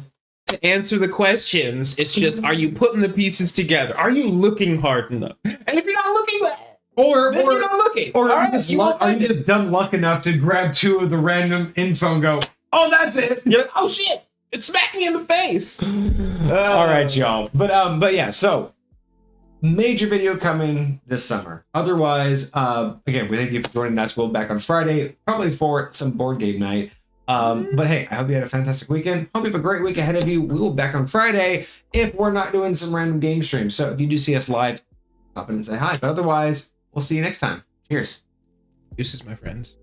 to answer the questions. It's just, are you putting the pieces together? Are you looking hard enough? And if you're not looking, then you're not looking. Or are you just dumb luck enough to grab two of the random info and go, oh, that's it. You're like, oh shit. It smacked me in the face. All right, y'all. But yeah, so major video coming this summer. Otherwise, again, we thank you for joining us. We'll be back on Friday, probably for some board game night. But hey, I hope you had a fantastic weekend. Hope you have a great week ahead of you. We will be back on Friday if we're not doing some random game streams. So if you do see us live, stop in and say hi. But otherwise, we'll see you next time. Cheers. Deuces, my friends.